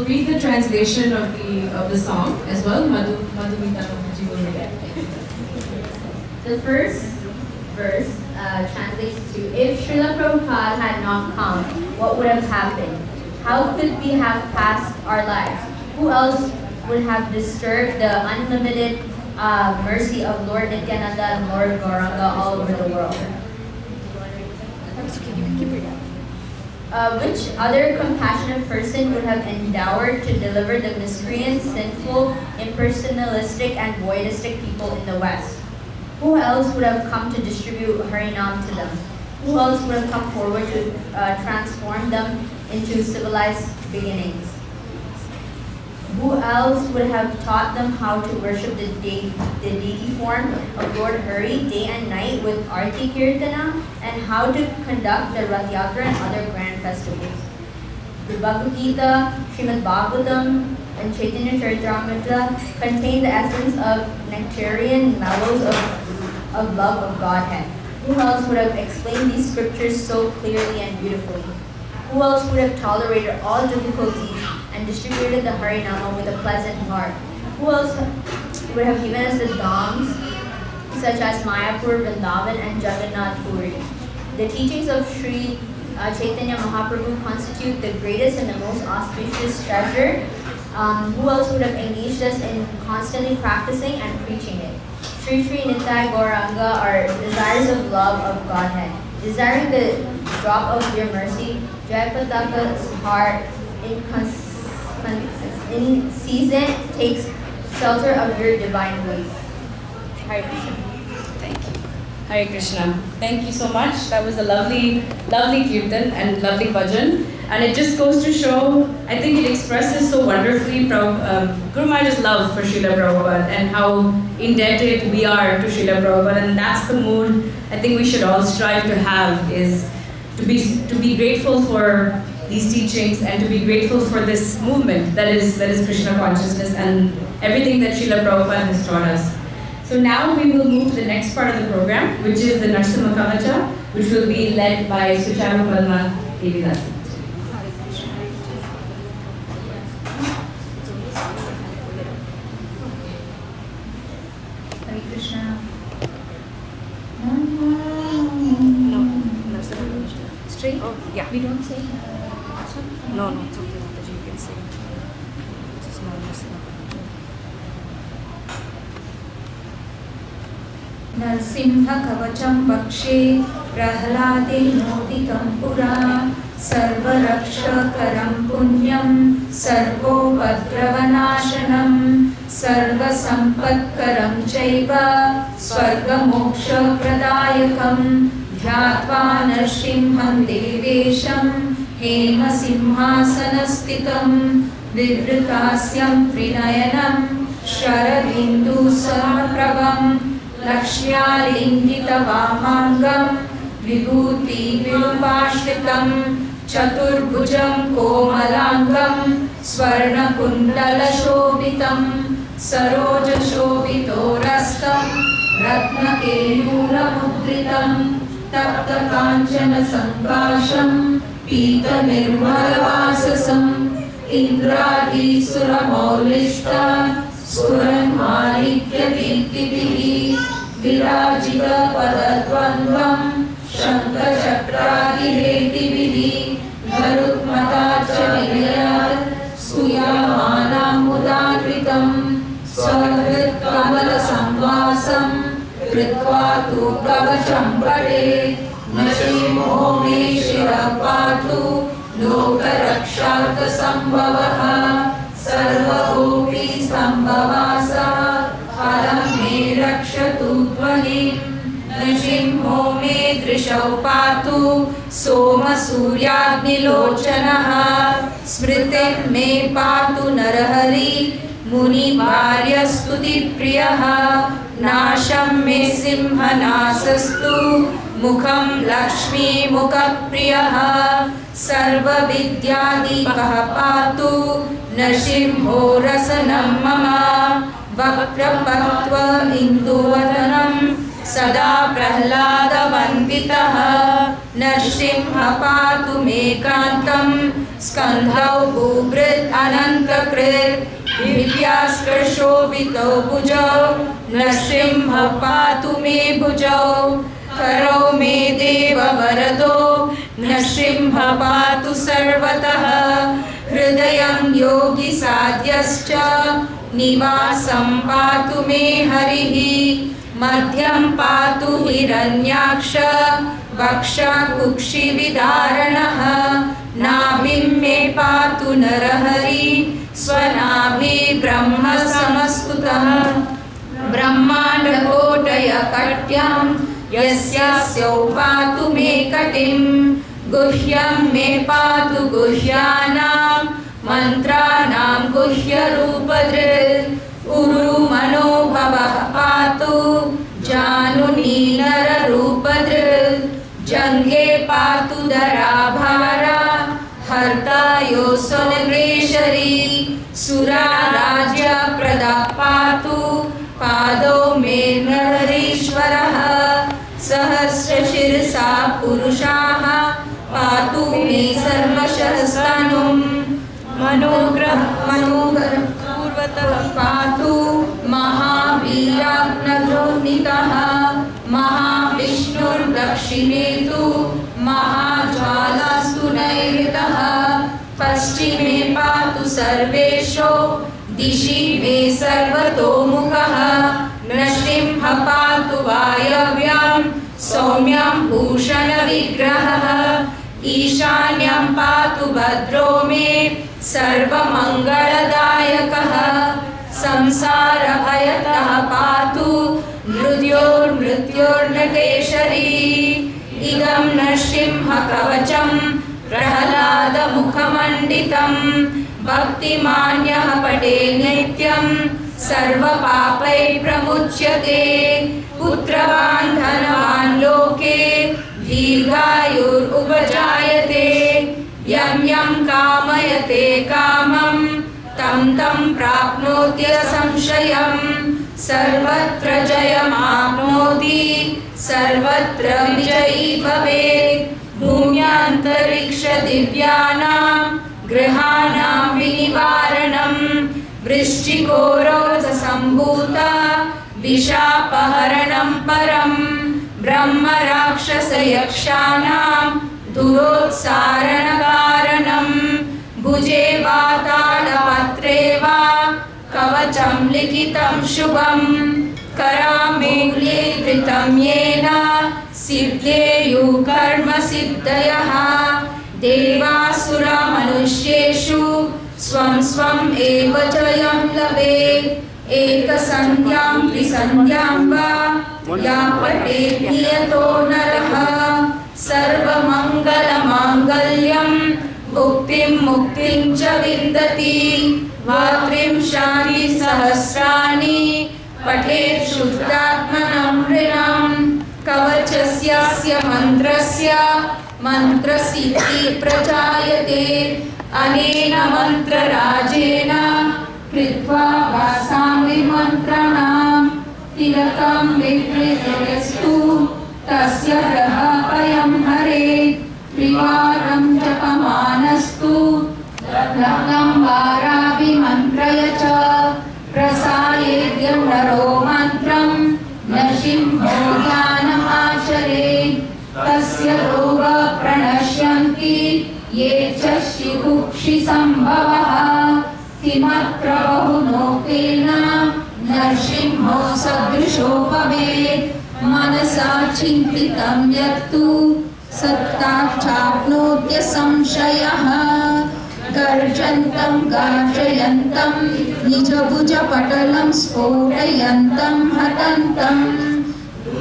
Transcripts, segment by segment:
will read the translation of the song as well. Madhumita will read it. The first verse translates to, if Srila Prabhupada had not come, what would have happened? How could we have passed our lives? Who else would have disturbed the unlimited mercy of Lord Nityananda and Lord Gauranga all over the world? Which other compassionate person would have endeavored to deliver the miscreant, sinful, impersonalistic, and voidistic people in the West? Who else would have come to distribute Harinam to them? Who else would have come forward to transform them into civilized beginnings? Who else would have taught them how to worship the deity form of Lord Hari day and night with Arti Kirtana, and how to conduct the Rath Yatra and other grand festivals? The Bhagavad Gita, Srimad Bhagavatam, and Chaitanya Charitamrita contain the essence of nectarian mellows of love of Godhead. Who else would have explained these scriptures so clearly and beautifully? Who else would have tolerated all difficulties and distributed the Harinama with a pleasant heart? Who else would have given us the dhams such as Mayapur, Vrindavan, and Jagannath Puri? The teachings of Sri Chaitanya Mahaprabhu constitute the greatest and the most auspicious treasure. Who else would have engaged us in constantly practicing and preaching it? Sri Sri Nitai Gauranga are desires of love of Godhead. Desiring the drop of your mercy, Jayapataka's heart in season takes shelter of your divine ways. Hare Krishna. Thank you. Hare Krishna. Thank you so much. That was a lovely, lovely kirtan and lovely bhajan. And it just goes to show, I think it expresses so wonderfully Guru Maharaj's love for Srila Prabhupada and how indebted we are to Srila Prabhupada. And that's the mood I think we should all strive to have, is to be grateful for these teachings and to be grateful for this movement that is Krishna consciousness and everything that Srila Prabhupada has taught us. So now we will move to the next part of the program, which is the Narsimha Kavacha, which will be led by Sucharu Palma Devidasi. Hare Krishna. No, straight? Oh, yeah. We don't say No, it's okay, Mataji, you can say. Just not Narsimha. Narsimha Kavacham Vakshe Prahlade Noditam Pura Sarvarakshakaram Punyam Sarvobhadravanashanam Sarvasampatkaram Chaiva Swargamoksha Pradayakam Dhyatva Narsimham Devesham Hema Simhasanastitam Vivrutasyam Prinayanam Sharadindu Samaprabham Lakshyalinghita Vamangam Vibhuti Vilupashritam Chaturbhujam Komalangam Swarna Kundala Shobhitam Saroja Shobhito Rastam Ratna Keyura Mudritam Tapta Kanchana Sankasham Pita Nirmala Vasasam Indradi Suramaulishta Suran Malikya Dirtivihi Virajita Padatvanvam Shankha Chakradi Hetivihi Garutmata Chavilaya Suyamanam Mudadritam Swagrit Kamala Samvasam Kritva Tu Kavacham Pade Nashimo Me Shirapatu Lokaraksharta Sambhavaha Sarva Gopi Sambhavasa Haram Me Rakshatu Dvanim Nashimho Me Drishau Patu Soma Suryagni Lochanaha Smritim Me Patu Narahari Muni Bharya Stuti Priyaha Nasham Me Simha Nasastu Mukham Lakshmi Mukha Priyaha Sarva Vidyadikaha Patu Nashimho Rasanam Mama Vakrapatva Induvadanam Sada Prahlada Vanditaha Narsimha Patu Mekantam स्कन्धौ भूभृत् अनन्तकृत् दिव्यास्त्रशोभितौ भुजौ Narasimha पातु मे भुजौ करौ मे देव वरदो नृसिंह पातु सर्वतः हृदयं योगी साध्यश्च निवासं पातु मे हरिः मध्यं पातु हिरण्याक्ष वक्षकुक्षिविदारणः नाभिं मे पातु नरहरि स्वनाभि ब्रह्म समस्तुतः ब्रह्माण्डकोटयकट्यं यस्यास्यौ पातु मे कटिं गुह्यं मे पातु गुह्यानां मन्त्राणां गुह्यरूपधृत् उरु मनोभवः पातु जानुनी नररूपधृत् जङ्घे पातु धराभारा हर्ता योऽसुनगेशरी सुराराज्यप्रदा पातु पादौ मे नररीश्वरः सहस्रशिरसा पुरुषाः पातु मे सर्वशस्तनुं मनोग्रह पूर्वतः पातु महावीराग्नजोनितः महाविष्णुर्दक्षिणे तु महाज्वालास्तु नैऋतः पश्चिमे पातु सर्वेषु दिशि मे सर्वतोमुखः नृसिंह पातु वायव्यं सौम्यं भूषणविग्रहः ईशान्यं पातु भद्रो मे सर्वमङ्गलदायकः संसारभयतः पातु मृत्योर्नकेशरी इदं नृसिंहकवचं प्रह्लादमुखमण्डितं भक्तिमान्यः पठे नित्यं सर्वपापैः प्रमुच्यते पुत्रवान् धनवान् लोके दीर्घायुरुपजायते यं यं कामयते कामं तं तं प्राप्नोति संशयं सर्वत्र जयमाप्नोति सर्वत्र विजयी भवेत् भूम्यान्तरिक्षदिव्यानां ग्रहाणां विनिवारणं वृश्चिकोरोधसम्भूता विशापहरणं परं ब्रह्मराक्षसयक्षाणां दुरोत्सारणकारणं भुजे वा तालपत्रे वा कवचं लिखितं शुभं करामूले धृतं येन सिद्धेयुः कर्मसिद्धयः देवासुरमनुष्येषु स्वं स्वम् एव जयं लभेत् एकसन्ध्यां त्रिसन्ध्यां वा या पठेत् नियतो नरः सर्वमङ्गलमाङ्गल्यं मुक्तिं मुक्तिं च विन्दति द्वात्रिंशानि सहस्राणि पठेत् शुद्धात्मनं नृणां कवचस्यास्य मन्त्रस्य मन्त्रसिद्धिः प्रजायते अनेन मन्त्रराजेन कृत्वा वासामि मन्त्राणां तिलकं विक्रीयस्तु तस्य ग्रहपयं हरेत् त्रिवारं जपमानस्तु रत्नं वाराभिमन्त्रय च प्रसायेद्यं नरो मन्त्रं नृसिंहो ध्यानमाचरेत् तस्य रोगः प्रणश्यन्ति ये च शिकुक्षिसम्भवः किमत्र बहुनोक्तेन नृसिंहो सदृशो भवेत् मनसा चिन्तितं यत्तु सत्ताच्चाप्नोत्य संशयः गर्जन्तं गार्जयन्तं निजभुजपटलं स्फोटयन्तं हटन्तं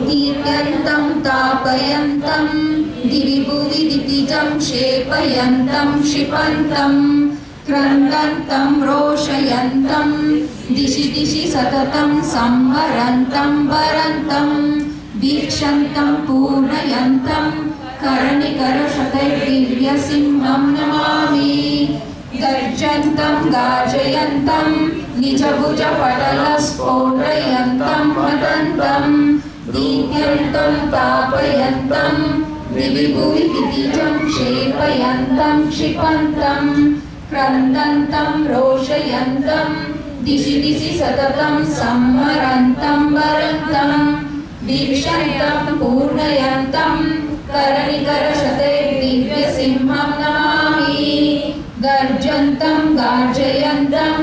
दीप्यन्तं तापयन्तं दिवि भुवि दितिजं क्षेपयन्तं क्षिपन्तं क्रन्दन्तं रोषयन्तं दिशि दिशि सततं संवरन्तं वरन्तं वीक्षन्तं पूर्णयन्तं कर्णिकरशतैर्दिव्यसिंहं नमामि गर्जन्तं गार्जयन्तं निजभुजपटलस्फोटयन्तं हटन्तं दीप्यन्तं तापयन्तं दिवि भुवि दितिजं क्षेपयन्तं क्षिपन्तं क्रन्दन्तं रोषयन्तं दिशि दिशि सततं संहरन्तं वरन्तं वीक्षन्तं पूर्णयन्तं करनिकरशते दिव्यसिंहं नमामि गर्जन्तं गार्जयन्तं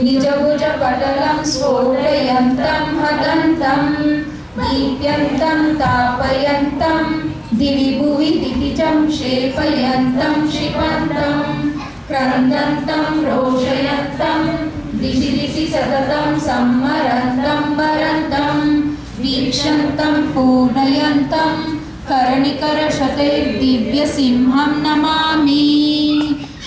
निजभुजपटलं स्फोटयन्तं हतन्तं दीप्यन्तं तापयन्तं दिवि भुवि दितिजं क्षेपयन्तं क्षिपन्तं क्रन्दन्तं रोषयन्तं दिशि दिशि सततं संहरन्तं वरन्तं वीक्षन्तं पूर्णयन्तं करनिकरशते दिव्यसिंहं नमामि।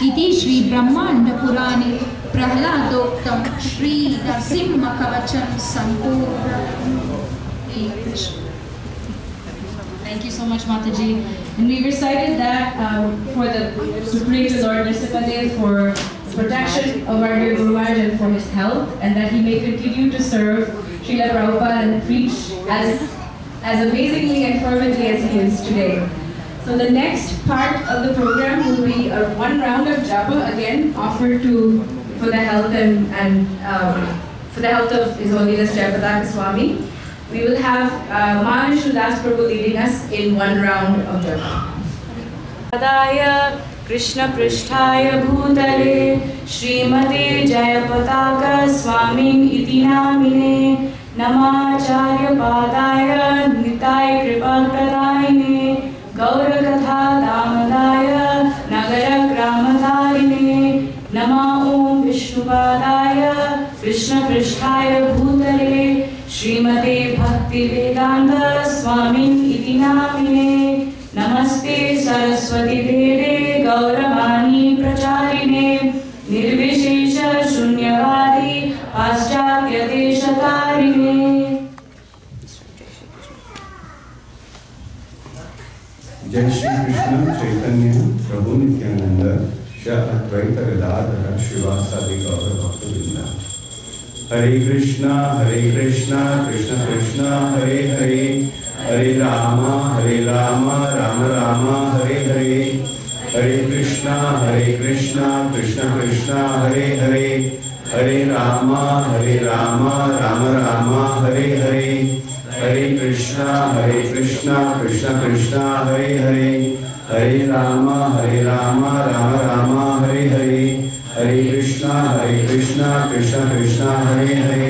इति श्री ब्रह्मांड पुराणे प्रहलादोक्तं श्री नरसिंह कवचं संपूर्णम्। Thank you so much, Mataji. And we recited that for the to pray to Lord Nrsimhadev for protection of our dear Guru Maharaj and for his health, and that he may continue to serve Srila Prabhupada and preach as amazingly and fervently as he is today. So the next part of the program will be one round of japa, again offered for the health and for the health of His Holiness Jayapataka Swami. We will have Maharaj Das Prabhu leading us in one round of japa. Padaya Krishna Pristhaya Bhutale Srimate Jayapataka Swami iti namine Namacharya Padaya Nitai Kripaktarayine Gaurakatha Damadaya Nagara Gramadharine Nama Om Vishnupadaya Krishna Pristhaya Bhutale Srimate Bhakti Vedanta Swami iti namine Namaste Saraswati Deve Gauravani Pracharine Nirvishesha Shunyavadi Paschatya Deshatarine. जय श्री कृष्ण चैतन्य प्रभु नित्यानंद श्री अद्वैत गदाधर श्रीवासादि गौर भक्तवृंद। हरे Krishna Krishna Krishna Hare Hare Hare Ram Ram Ram Hare Hare Hare Krishna Krishna Krishna Hare Hare Hare Ram Ram Ram Hare Hare Hare Krishna Krishna Krishna Hare Hare Hare Ram Ram Ram Hare Hare Hare Krishna Krishna Krishna Hare Hare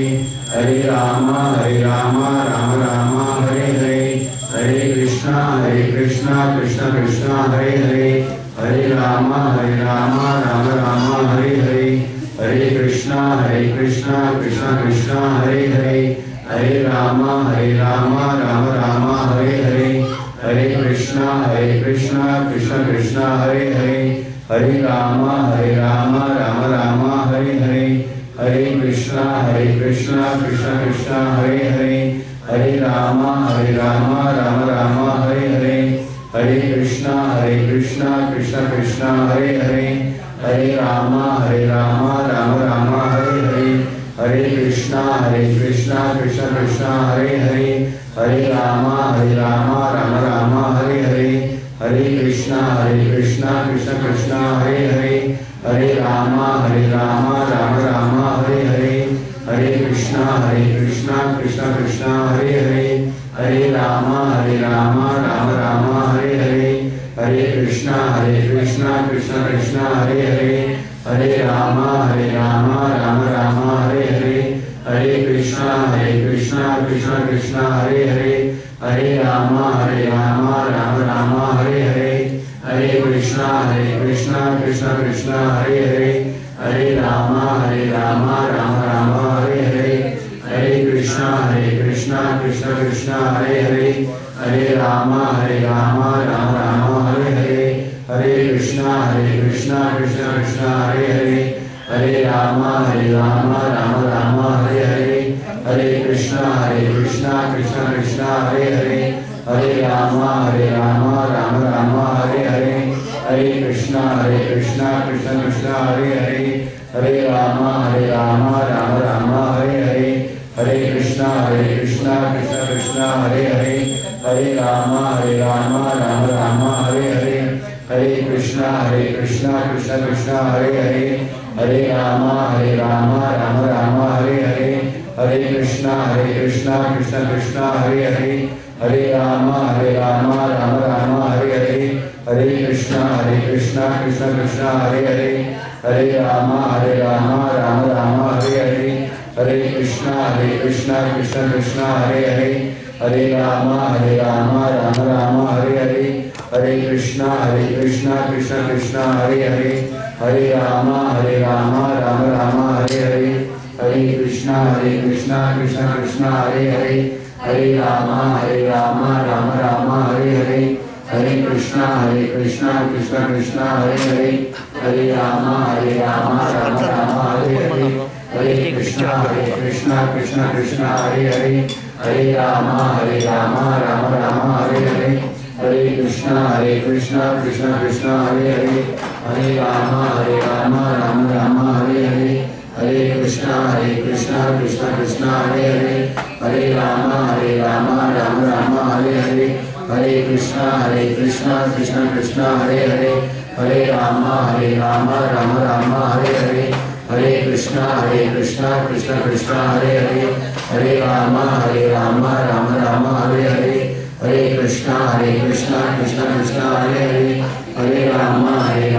Hare Ram Ram Ram Hare Hare Hare Krishna Krishna Krishna Hare Hare Hare Ram Ram Ram Hare Hare Hare Krishna Krishna Krishna Hare Hare Hare Ram Ram Ram Hare Hare Hare Krishna Krishna Krishna Hare Hare Hare Ram Ram Ram Hare Hare Hare Krishna Krishna Krishna Hare Hare Hare Ram Ram Ram Hare Hare Hare Krishna Krishna Krishna Hare Hare Hare Ram Ram Ram Hare Hare Hare Krishna Krishna Krishna Hare Hare Hare Ram Ram Ram Hare Hare Hare Krishna Krishna Krishna Hare Hare Hare Ram Ram Ram Hare Hare Hare Krishna Krishna Krishna Hare Hare Hare Ram Ram Ram Hare Hare Hare Krishna Krishna Krishna Hare Hare Hare Ram Ram Ram Hare Hare Hare Krishna Krishna Krishna Hare Hare Hare Ram Ram Ram Hare Hare Hare Krishna Krishna Krishna Hare Hare Hare Ram Ram Ram Hare Hare Hare Krishna Krishna Krishna Hare Hare Hare Ram Ram Ram Hare Hare Hare Krishna Krishna Krishna Hare Hare Hare Ram Ram Ram Hare Hare Hare Krishna Krishna Krishna Hare Hare Hare Ram Ram Ram Hare Hare Hare Krishna Krishna Krishna Hare Hare Hare Ram Ram Ram Hare Hare Hare Krishna Krishna Krishna Krishna Krishna Hare Hare Hare Rama Rama Rama Hare Hare Hare Krishna Krishna Krishna Hare Hare Hare Rama Rama Rama Hare Hare Hare Krishna Krishna Krishna Hare Hare Hare Rama Rama Rama Hare Hare Hare Krishna Krishna Krishna Hare Hare Hare Rama Rama Hare Hare Hare Krishna Krishna Krishna Hare Hare Hare Rama Rama Hare Hare Hare Krishna Krishna Krishna Hare Hare Hare Rama Rama Hare Hare Hare Krishna Krishna Krishna Hare Hare Hare Rama Rama Hare Hare Hare Krishna Krishna Krishna Hare Hare Hare Rama Rama Hare Hare Hare Krishna Krishna Krishna Hare Hare Hare Rama Rama Hare Hare Hare Krishna Krishna Krishna Hare Hare Hare Rama Rama Hare Hare Hare Krishna Krishna Krishna Hare Hare Hare Rama Rama Hare Hare Hare Krishna Krishna Krishna Hare Hare Hare Rama Rama Hare Hare Hare Krishna Krishna Krishna Hare Hare Hare Rama Rama Hare Hare Hare Krishna Krishna Krishna Hare Hare Hare Rama Rama Hare Hare Hare Krishna Krishna Krishna Hare Hare Hare Rama Rama Hare Hare Hare Krishna Krishna Krishna Hare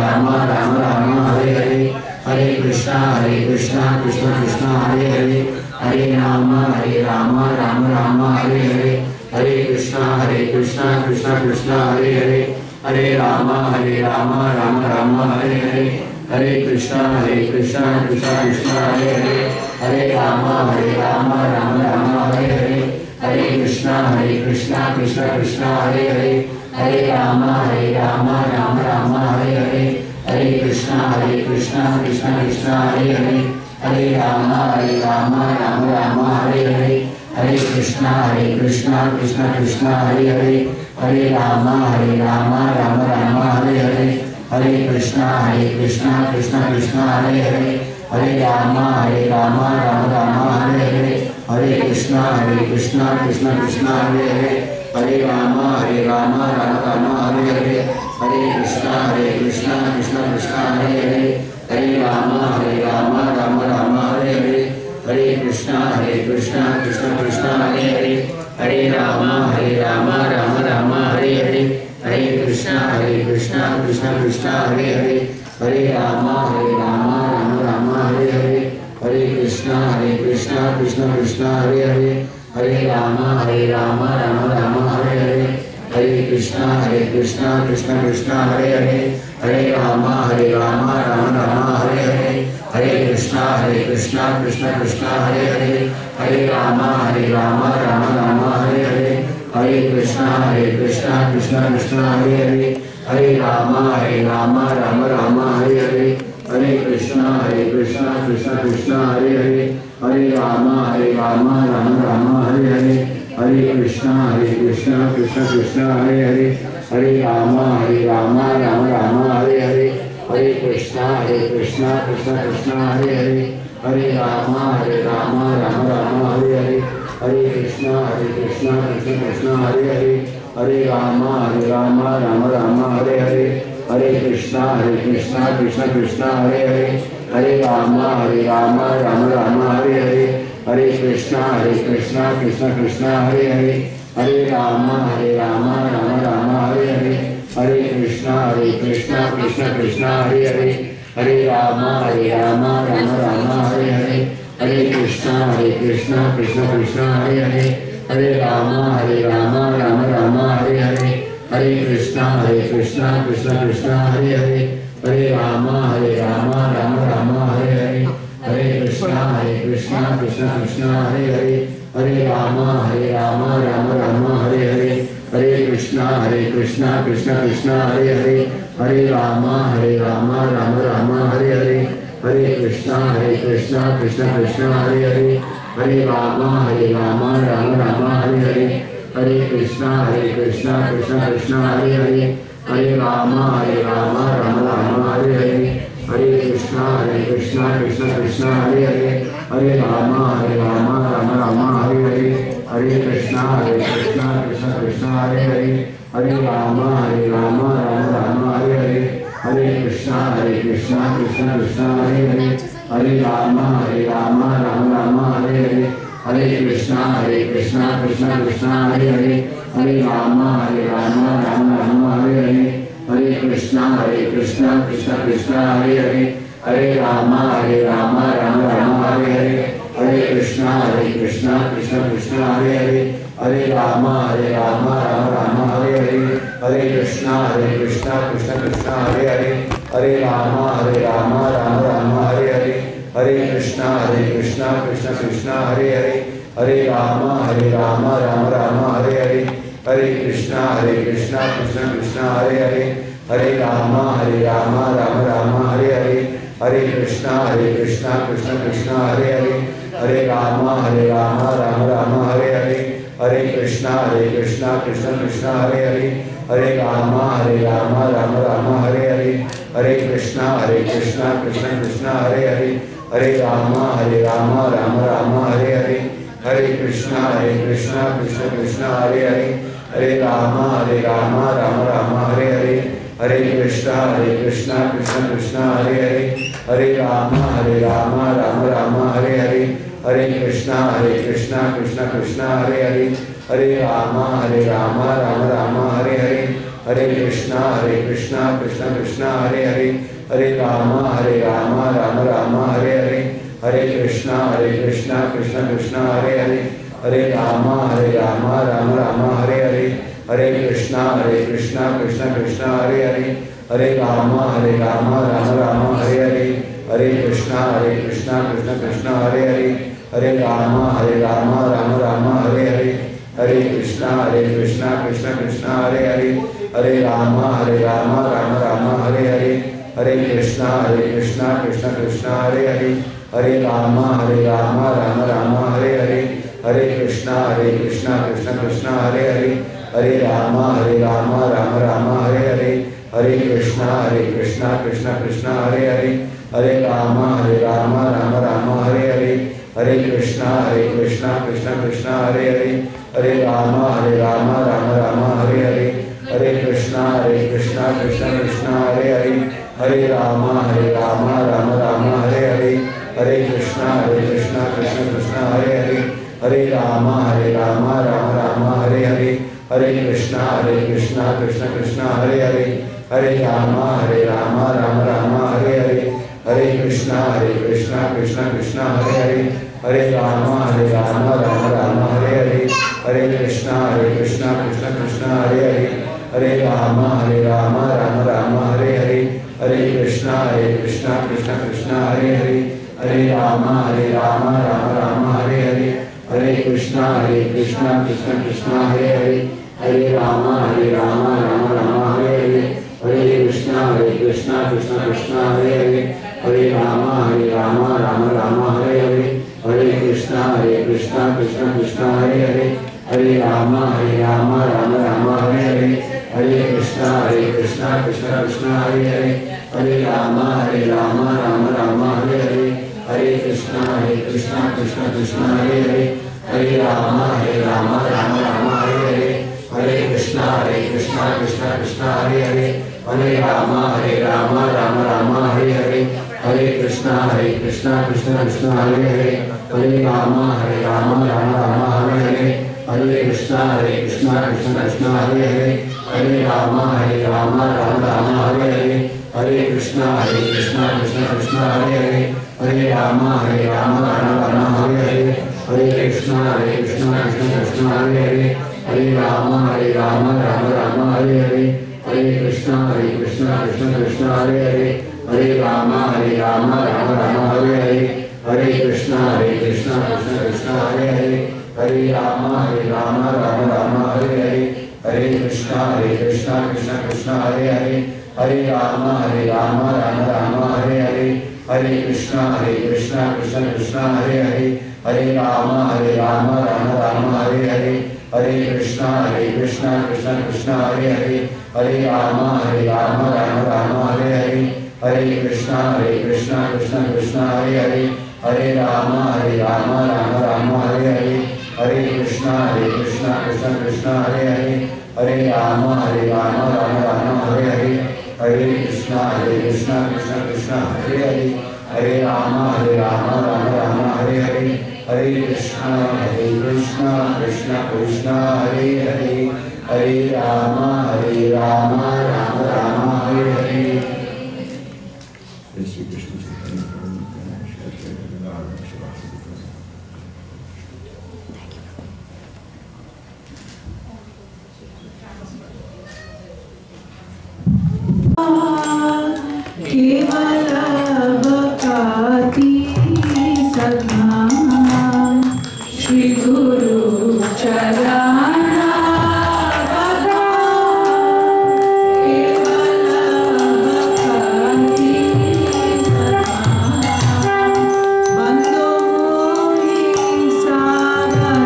Hare Hare Rama Rama Hare Hare Hare Krishna Krishna Krishna Hare Hare Hare Rama Rama Hare Hare Hare Krishna Krishna Krishna Hare Hare Hare Rama Rama Hare Hare Hare Krishna Krishna Krishna Hare Hare Hare Rama Rama Hare Hare Hare Krishna Krishna Krishna Hare Hare Hare Rama Rama Hare Hare Hare Krishna Krishna Krishna Hare Hare Hare Rama Rama Hare Hare Hare Krishna Krishna Krishna Hare Hare Hare Rama Rama Hare Hare Hare Krishna Krishna Krishna Hare Hare Hare Rama Rama Hare Hare Hare Krishna Krishna Krishna Hare Hare Hare Rama Rama Hare Hare Hare Krishna Krishna Krishna Hare Hare Hare Rama Rama Hare Hare Hare Krishna Krishna Krishna Hare Hare Hare Rama Rama Hare Hare Hare Krishna Krishna Krishna Hare Hare Hare Rama Rama Hare Hare Hare Krishna Krishna Krishna Hare Hare Hare Rama Rama Hare Hare Hare Krishna Krishna Krishna Hare Hare Hare Rama Rama Hare Hare Hare Krishna Krishna Krishna Hare Hare Hare Rama Rama Hare Hare Hare Krishna Krishna Krishna Hare Hare Hare Rama Rama Hare Hare Hare Krishna Krishna Krishna Hare Hare Hare Rama Rama Hare Hare Hare Krishna Krishna Krishna Hare Hare Hare Rama Rama Hare Hare Hare Krishna Krishna Krishna Hare Hare Hare Rama Rama Hare Hare Hare Krishna Krishna Krishna Hare Hare Hare Rama Rama Hare Hare Hare Krishna Krishna Krishna Hare Hare Hare Rama Rama Hare Hare Hare Krishna Krishna Krishna Hare Hare Hare Rama Rama Hare Hare Hare Krishna Krishna Krishna Hare Hare Hare Rama Rama Hare Hare Hare Krishna Krishna Krishna Hare Hare Hare Rama Rama Hare Hare Hare Krishna Krishna Krishna Hare Hare Hare Rama Rama Hare Hare Hare Krishna Krishna Krishna Hare Hare Hare Rama Rama Hare Hare Hare Krishna Krishna Krishna Hare Hare Hare Rama Rama Hare Hare Hare Krishna Krishna Krishna Hare Hare Hare Rama Rama Hare Hare Hare Krishna Hare Krishna Krishna Krishna Hare Hare Hare Rama Rama Rama Hare Hare Hare Krishna Krishna Krishna Hare Hare Hare Rama Rama Rama Hare Hare Hare Krishna Krishna Krishna Hare Hare Hare Rama Rama Rama Hare Hare Hare Krishna Krishna Krishna Hare Hare Hare Rama Rama Rama Hare Hare Hare Krishna Krishna Krishna Hare Hare Hare Rama Rama Rama Hare Hare Hare Krishna Krishna Krishna Hare Hare Hare Rama Rama Rama Hare Hare Hare Krishna Krishna Krishna Hare Hare Hare Rama Rama Rama Hare Hare Hare Krishna Krishna Krishna Hare Hare Hare Rama Rama Rama Hare Hare Hare Krishna Krishna Krishna Hare Hare Hare Rama Rama Rama Hare Hare Hare Krishna Krishna Krishna Hare Hare Hare Rama Rama Rama Hare Hare Hare Krishna Krishna Krishna Hare Hare Hare Rama Rama Rama Hare Hare Hare Krishna Krishna Krishna Hare Hare Hare Rama Rama Rama Hare Hare Hare Krishna Krishna Krishna Hare Hare Hare Rama Rama Rama Hare Hare Hare Krishna Krishna Krishna Hare Hare Hare Rama Rama Rama Hare Hare Hare Krishna Krishna Krishna Hare Hare Hare Rama Rama Rama Hare Hare Hare Krishna Krishna Krishna Hare Hare Hare Rama Rama Rama Hare Hare Hare Krishna Krishna Krishna Hare Hare Hare Rama Rama Rama Hare Hare Hare Krishna Krishna Krishna Hare Hare Hare Rama Rama Rama Hare Hare Hare Krishna Krishna Krishna Hare Hare Hare Rama Rama Rama Hare Hare Hare Krishna Krishna Krishna Hare Hare Hare Rama Rama Rama Hare Hare Hare Krishna Krishna Krishna Hare Hare Hare Rama Rama Hare Hare Hare Krishna Krishna Krishna Hare Hare Hare Rama Rama Hare Hare Hare Krishna Krishna Krishna Hare Hare Hare Rama Rama Hare Hare Hare Krishna Krishna Krishna Hare Hare Hare Rama Rama Hare Hare Hare Krishna Krishna Krishna Hare Hare Hare Rama Rama Hare Hare Hare Krishna Krishna Krishna Hare Hare Hare Rama Rama Hare Hare Hare Krishna Krishna Krishna Hare Hare Hare Rama Rama Hare Hare Hare Krishna Krishna Krishna Hare Hare Hare Rama Rama Hare Hare Hare Krishna Krishna Krishna Hare Hare Hare Rama Rama Hare Hare Hare Krishna Krishna Krishna Hare Hare Hare Rama Rama Hare Hare Hare Krishna Krishna Krishna Hare Hare Hare Rama Rama Hare Hare Hare Krishna Krishna Krishna Hare Hare Hare Rama Rama Hare Hare Hare Krishna Krishna Krishna Hare Hare Hare Rama Rama Hare Hare Hare Krishna Krishna Krishna Hare Hare Hare Rama Rama Hare Hare Hare Krishna Krishna Krishna Hare Hare Hare Rama Rama Hare Hare Hare Krishna Krishna Krishna Hare Hare Hare Rama Rama Hare Hare Hare Krishna Krishna Krishna Hare Hare Hare Rama Rama Hare Hare Hare Krishna Krishna Krishna Hare Hare Hare Rama Rama Hare Hare Hare Krishna Krishna Krishna Hare Hare Hare Rama Rama Hare Hare Hare Krishna Krishna Krishna Hare Hare Hare Rama Rama Hare Hare Hare Krishna Krishna Krishna Hare Hare Hare Rama Rama Hare Hare Hare Krishna Krishna Krishna Hare Hare Hare Rama Rama Hare Hare Hare Krishna Krishna Krishna Hare Hare Hare Rama Rama Hare Hare Hare Krishna Krishna Krishna Hare Hare Hare Rama Rama Hare Hare Hare Krishna Krishna Krishna Hare Hare Hare Rama Rama Hare Hare Hare Krishna Krishna Krishna Hare Hare, Hare Rama Rama Rama Hare Hare, Hare Krishna Krishna Krishna Hare Hare, Hare Rama Rama Rama Hare Hare, Hare Krishna Krishna Krishna Hare Hare, Hare Rama Rama Rama Hare Hare. केवलवकाति Sadma Shri गुरु चरणा केवलवकाति बंदो मोहि साधनाना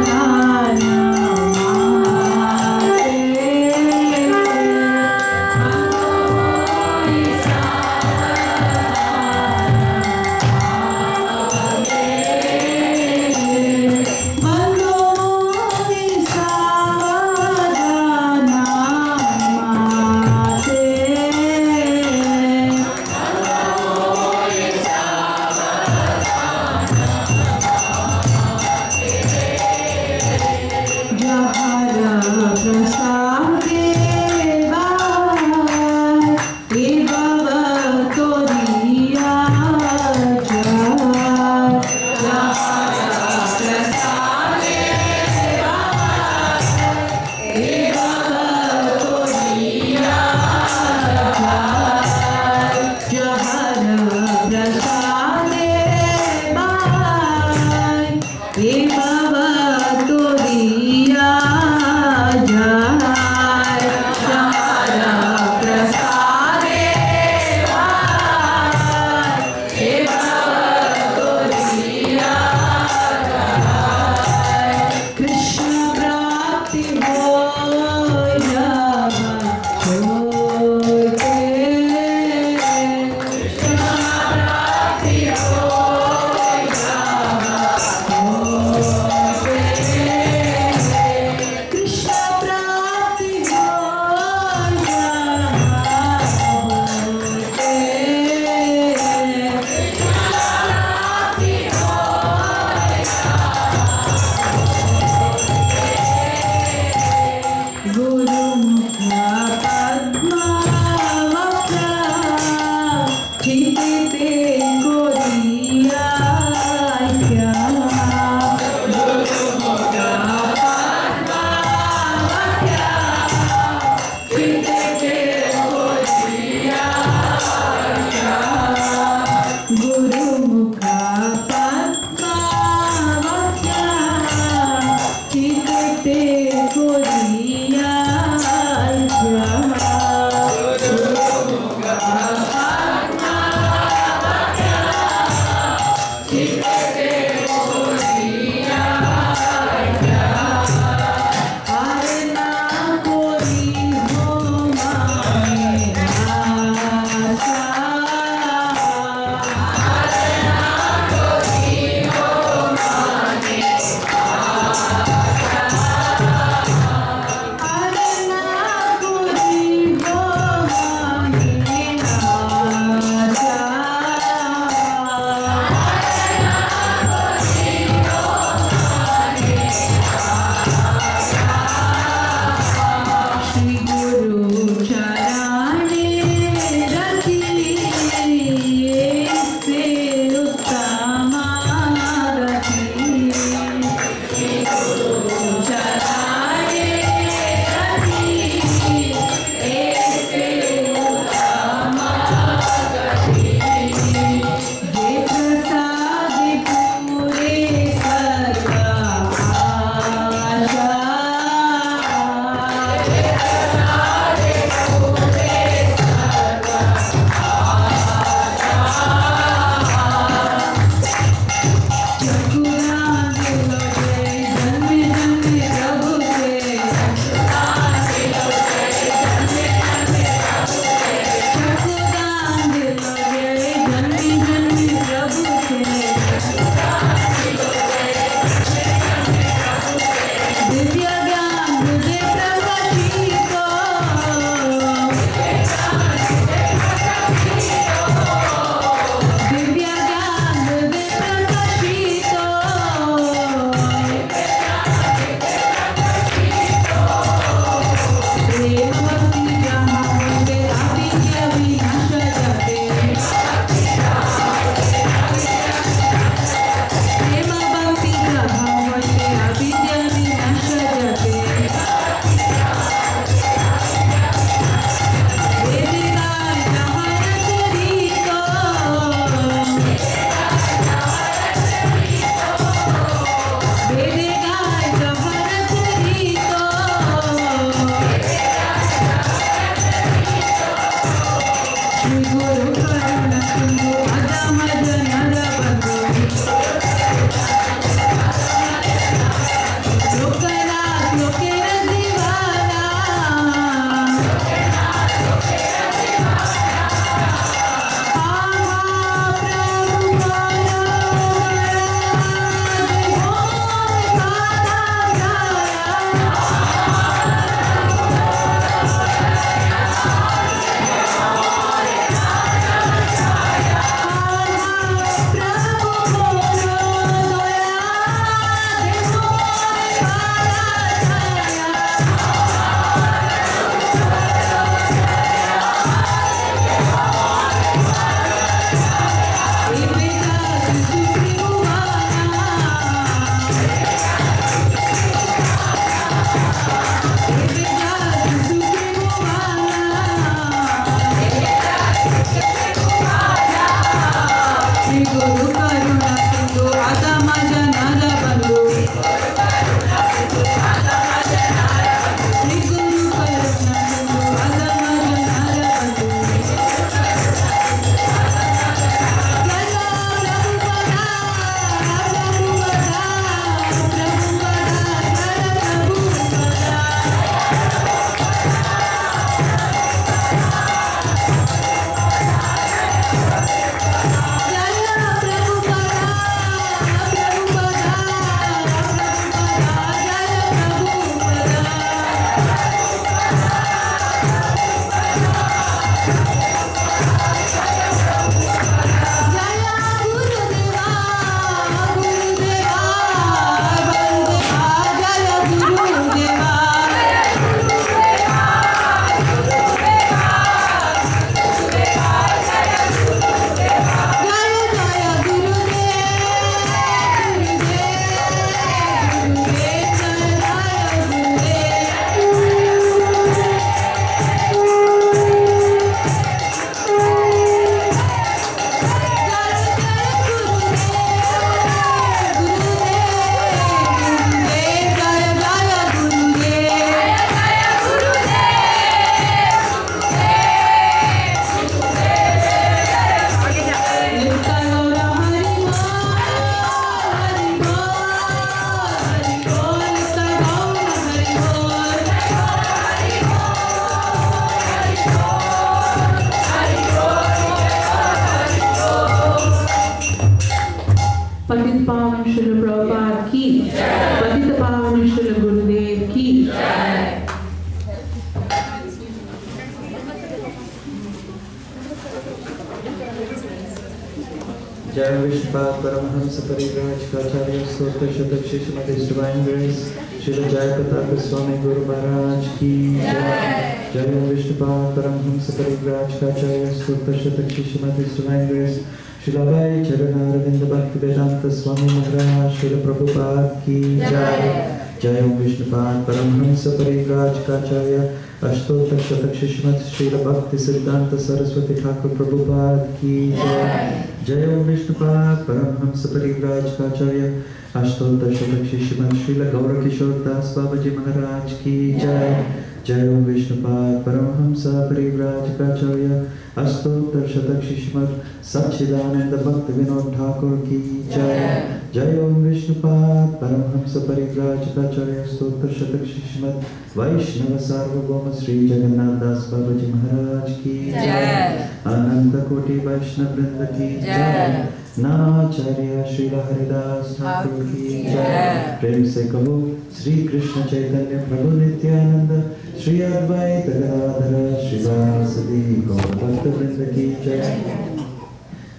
Jai Vishnupada Paramahamsa Parivrajakacarya Stotra Shatak Shishmati His Divine Grace Srila Jayapataka Swami Guru Maharaj ki Jai. Jai Vishnupada Paramahamsa Parivrajakacarya Stotra Shatak Shishmati His Divine Grace Srila Bhai Charanaravinda Bhaktivedanta Swami Maharaj Srila Prabhupada ki Jai. Jai Vishnupada Paramahamsa Parivrajakacarya Ashtotra Shatak Shishmat Srila Bhakti Siddhanta Saraswati Thakur Prabhupada ki Jai. Jai Vishnupada Paramahamsa Parivrajakacarya Ashtotra Shatak Shishmat Srila Gaurakishore Das Babaji Maharaj ki Jai. Jai Vishnupada Paramahamsa Parivrajakacarya Ashtotra Shatak Shishmat Satchidananda Bhakti Vinod Thakur ki Jai. Jai Vishnupada Paramahamsa Parivrajakacarya Ashtotra Shatak Shishmat Vaishnava Sarvabhauma Sri Jagannath Das Babaji Maharaj ki Jai. Ananta Koti Vaishnava Vrinda ki Jai. Namacharya Srila Haridas Thakur ki Jai. Prem se kaho Sri Krishna Chaitanya Prabhu Nityananda Sri Advaita Gadadhara Srivasadi Gaura Bhakta Vrinda ki Jai.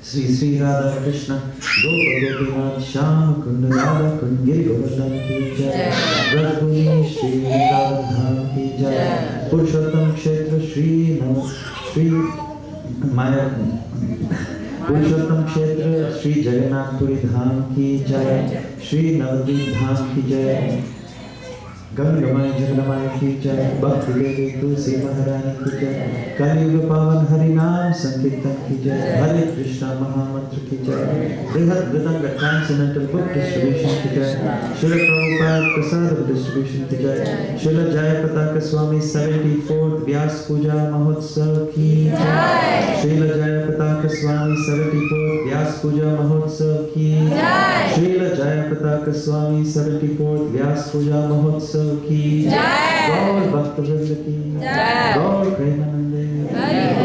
Sri Sri Radha Krishna Gopa Gopinath Shyama Kunda Radha Kunda Giri Govardhan ki Jai. Rajbhumi Sri Radha ki Jai. Purushottam Kshetra Sri Maya Purushottam Kshetra Sri Jagannath Puri Dham ki Jai. Sri Navadvip Dham ki Jai. Gangamaya Jaganamaya ki Jai. Bhakti Devi Tulsi Maharani ki Jai. Kali Yuga Pavan Hari Naam Sankirtan ki Jai. Hare Krishna Mahamantra ki Jai. Brihad Gratanga Transcendental Book Distribution ki Jai. Srila Prabhupada Prasad Distribution ki Jai. Srila Jayapataka Swami 74th Vyas Puja Mahotsav ki Jai. Srila Jayapataka Swami 74th Vyas Puja Mahotsav ki Jai. Srila Jayapataka Swami 74th Vyas Puja Mahotsav ki Jai. Gaur Bhakta Vrinda ki Jai. Gaur Premanande.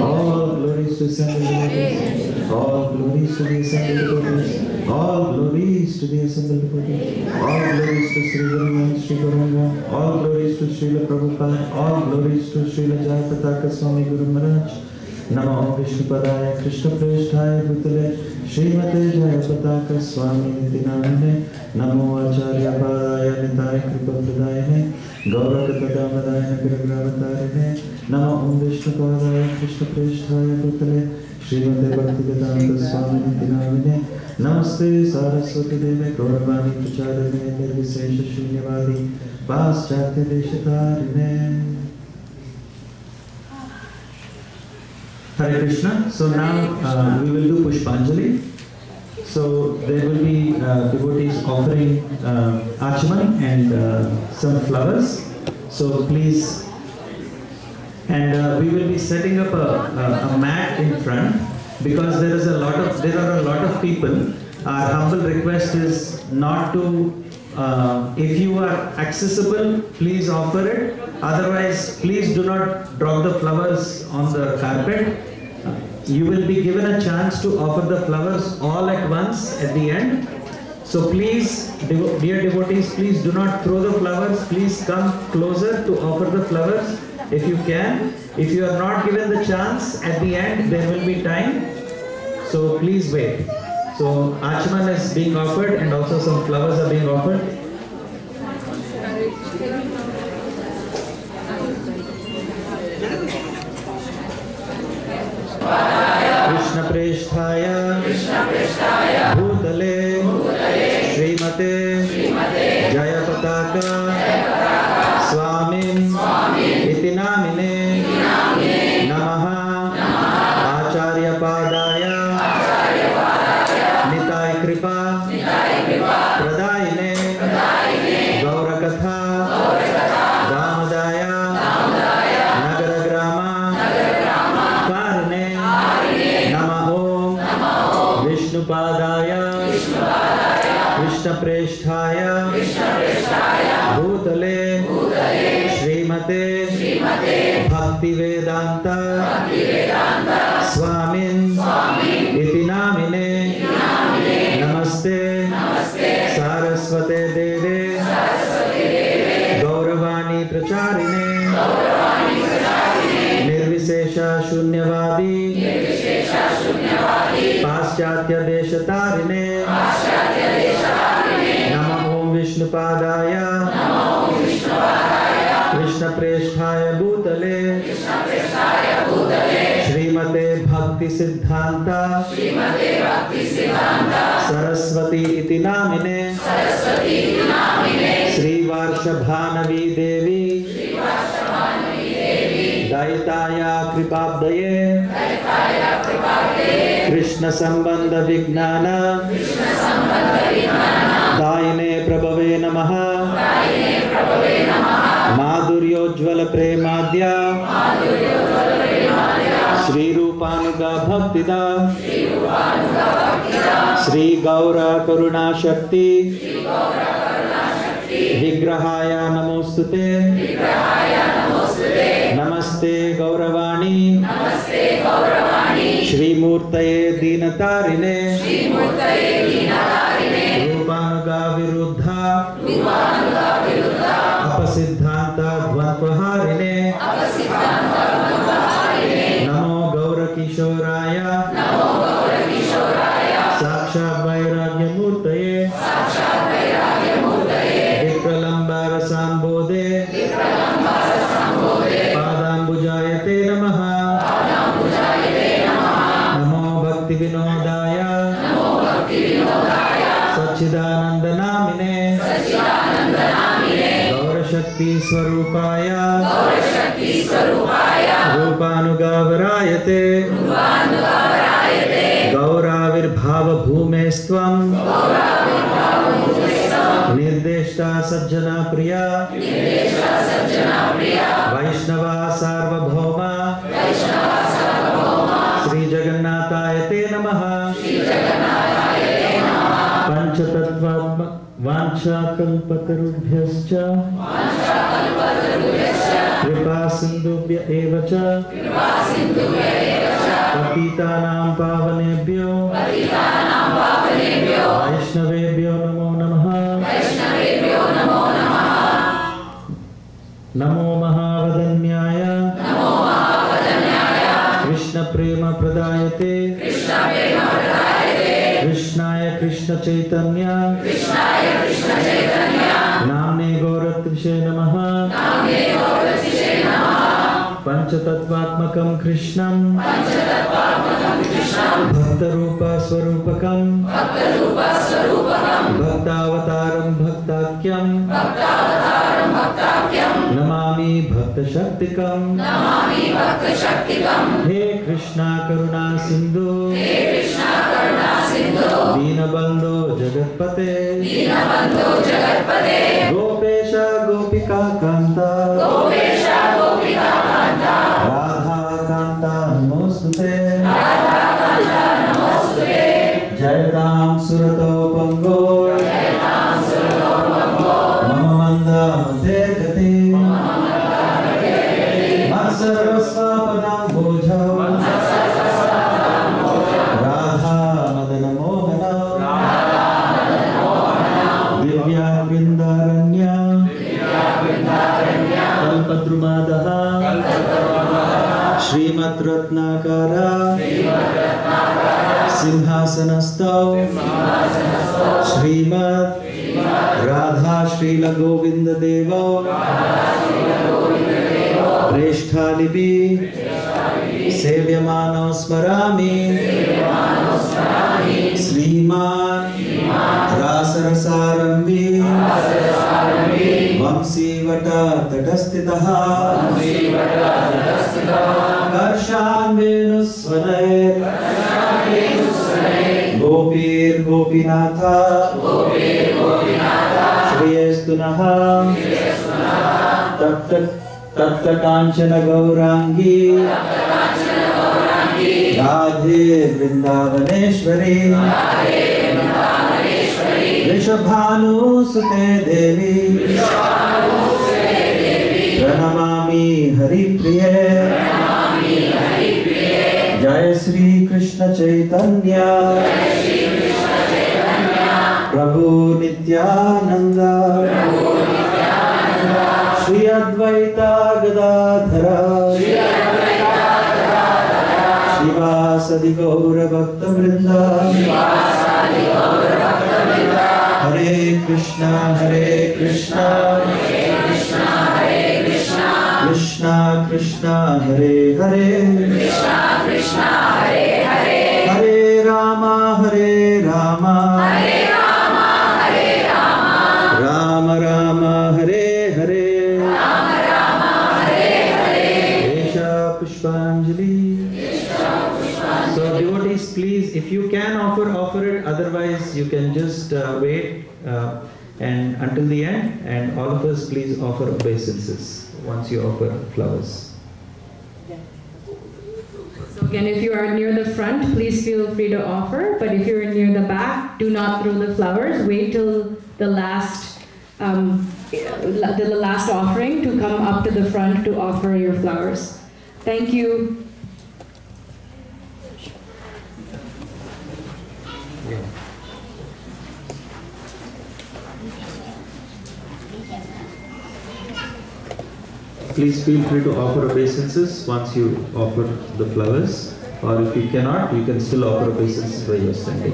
All glories to assembled devotees. All glories to the assembled devotees. All glories to the assembled devotees. All glories to Sri Guru and Sri Gauranga. All glories to Srila Prabhupada. All glories to Srila Jayapataka Swami Guru Maharaj. Namo Vishnupadaya Krishna Preshthaya Bhutale Srimate Jayapataka Swami Niti Namane. Namo Acharya Padaya Nitaya Kripa Pradayane Gaurakata Damadayana Giragravatarini. Namo Vishnupadaya Krishna Preshthaya Bhutale Srimate Bhaktivedanta Swami Niti Namane. Namaste Saraswati Deve Gauravani Pracharine Nirvisesha Shunyavadi Paschatya Deshatarine. Hare Krishna. So now we will do Pushpanjali. So there will be devotees offering Achaman and some flowers. So please, and we will be setting up a mat in front because there are a lot of people. Our humble request is not to. If you are accessible, please offer it. Otherwise, please do not drop the flowers on the carpet. You will be given a chance to offer the flowers all at once at the end. So please, dear devotees, please do not throw the flowers. Please come closer to offer the flowers if you can. If you are not given the chance at the end, there will be time. So please wait. So Achaman is being offered and also some flowers are being offered. Krishna Presthaya Bhutale Srimate Jayapataka Swamin Iti Namine Namaha Acharya Padaya Nitai Kripa Pradayine Gaurakatha Damadaya Nagaragrama Karne Namaho Vishnupadaya Krishna Presthaya Bhutale Srimate Bhaktivedanta Swamin Iti Namine Namaste Saraswate Deve Gauravani Pracharine Nirvisesha Shunyavadi पाश्चात्य देशतारिणे नमः ओम विष्णुपादाय कृष्ण प्रेष्ठाय भूतले श्रीमते भक्ति सिद्धांता सरस्वती इति नामिने श्रीवार्षभानवी देवी दयिताया कृपाब्दये कृष्ण संबंध विज्ञान दायिने प्रभवे नमः माधुर्योज्वल प्रेमाद्या श्री रूपानुगा भक्तिदा श्री गौरा करुणा शक्ति विग्रहाय नमोस्तुते नमस्ते गौरवाणी श्रीमूर्तये दीनतारिणे रूपानुगा विरुद्धा अपसिद्धांत द्वंद्वहारिणे नमो गौरकिशोराय साक्षात् वैराग्यमूर्तये विप्रलम्बारसाम्बोधे पादाम्बुजायते नमः नमो भक्तिविनोदाय सच्चिदानन्दनामिने गौरशक्ति स्वरूपाय रूपानुगावरायते गौराविर्भाव भूमेस्त्वं निर्देष्टा सज्जना प्रिया वैष्णवा सार्वभौमा श्री जगन्नाथाय ते नमः पंचतत्वात्मक वाञ्छाकल्पतरुभ्यश्च कृपा सिन्धुभ्य एव च पतितानां पावनेभ्यो वैष्णवेभ्यो नमो नमः नमो महावदन्याय कृष्ण प्रेम प्रदायते कृष्णाय कृष्ण चैतन्य नाम्ने गौरत्विषे नमः पंचतत्वात्मकं कृष्णं भक्तरूप स्वरूपकं भक्तावतारं भक्ताख्यं नमामि भक्तशक्तिकं हे कृष्णा करुणा सिंधु दीनबंधो जगत्पते गोपेश गोपिका कांता राधा कांता नमोस्तुते जयतां सुरतो पंगो मम मंदा मध्ये गति मत्सर्वस्वापदां बोझौ राधा मदन मोहन दिव्या वृंदारण्य कल्पद्रुमादः श्रीमद्रत्नाकर सिंहासनस्थौ श्रीमद् राधा श्रील गोविंद देवो प्रेष्ठालिपि सेव्यमानो स्मरामि श्रीमान् रासरसारम्भी वंशीवट तटस्थितः कर्षान्वेणुस्वनैर् गोपीर्गोपीनाथ श्रेयस्तु नः तप्त कांचन गौरांगी राधे वृंदावनेश्वरी वृषभानुसुते देवी प्रणमामि हरिप्रिये जय श्री कृष्ण चैतन्य प्रभु Nityanand Shri Advaita Gadadhar Shivas Vivasadi Gaura Bhakta Vrinda. Hare Krishna, Hare Krishna, Krishna Krishna, Hare Hare, Hare Rama, Hare Rama, Rama Rama, Hare Hare, Esha Pushpanjali. So devotees, please, if you can offer it. Otherwise, you can just wait and until the end. And all of us, please offer obeisances once you offer flowers. So again, if you are near the front, please feel free to offer. But if you're near the back, do not throw the flowers. Wait till the last offering to come up to the front to offer your flowers. Thank you. Please feel free to offer obeisances once you offer the flowers, or if you cannot, you can still offer obeisances while you're standing.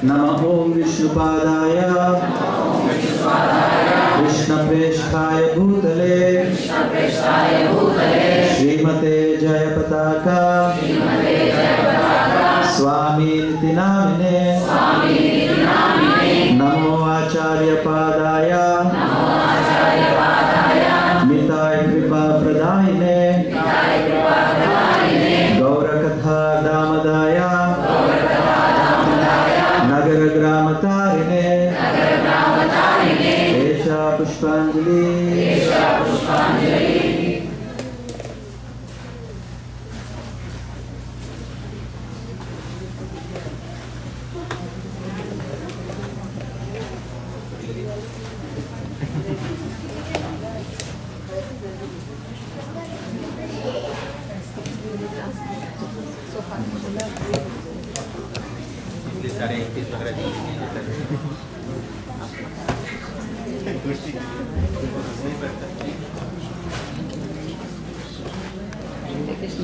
Namo Vishnupadaya Krishnapreshthaya Bhutale Srimate Jayapataka Swami Niti Namine Namo Acharya Padaya Nitai Kripa Pradayine Gaurakatha Damadaya Nagara Gramatarine Esha Pushpanjali.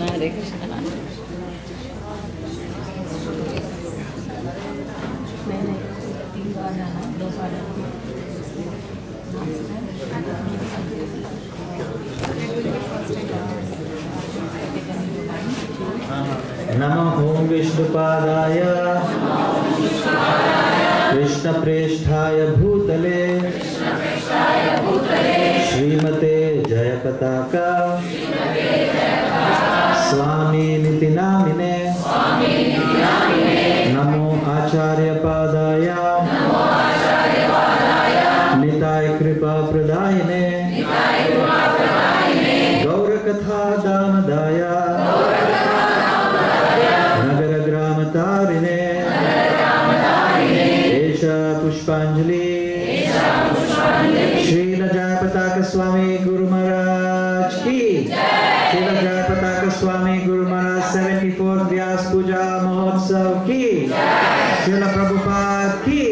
Hare Krishna. Namo Om Vishnupadaya Krishnapreshthaya Bhutale Srimate Jayapataka Swami Niti Namine Namo Acharya Padaya Nitai Kripa Pradayine Gaurakatha Damadaya Nagara Gramatarine Esha Pushpanjali. Srila Jayapataka Swami Guru Maharaj ki. Srila Jayapataka Swami Guru Maharaj 74th Vyasa Puja Mahotsav ki. Srila Prabhupada ki.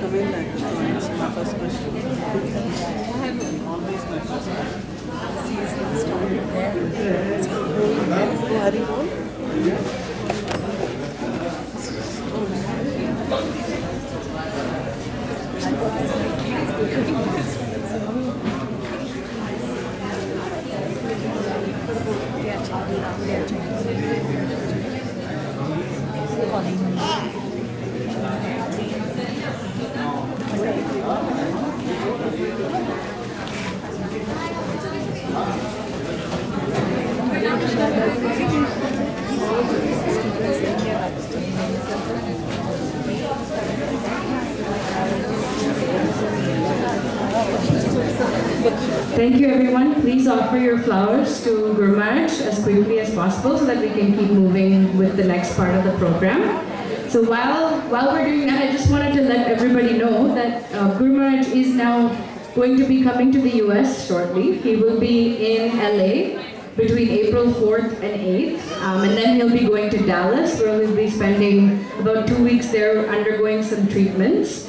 Tamil language. That's my first question. Always my first question. Thank you, everyone. Please offer your flowers to Guru Maharaj as quickly as possible so that we can keep moving with the next part of the program. So while we're doing that, I just wanted to let everybody know that Guru Maharaj is now going to be coming to the US shortly. He will be in LA between April 4th and 8th. And then he'll be going to Dallas, where we'll be spending about 2 weeks there undergoing some treatments.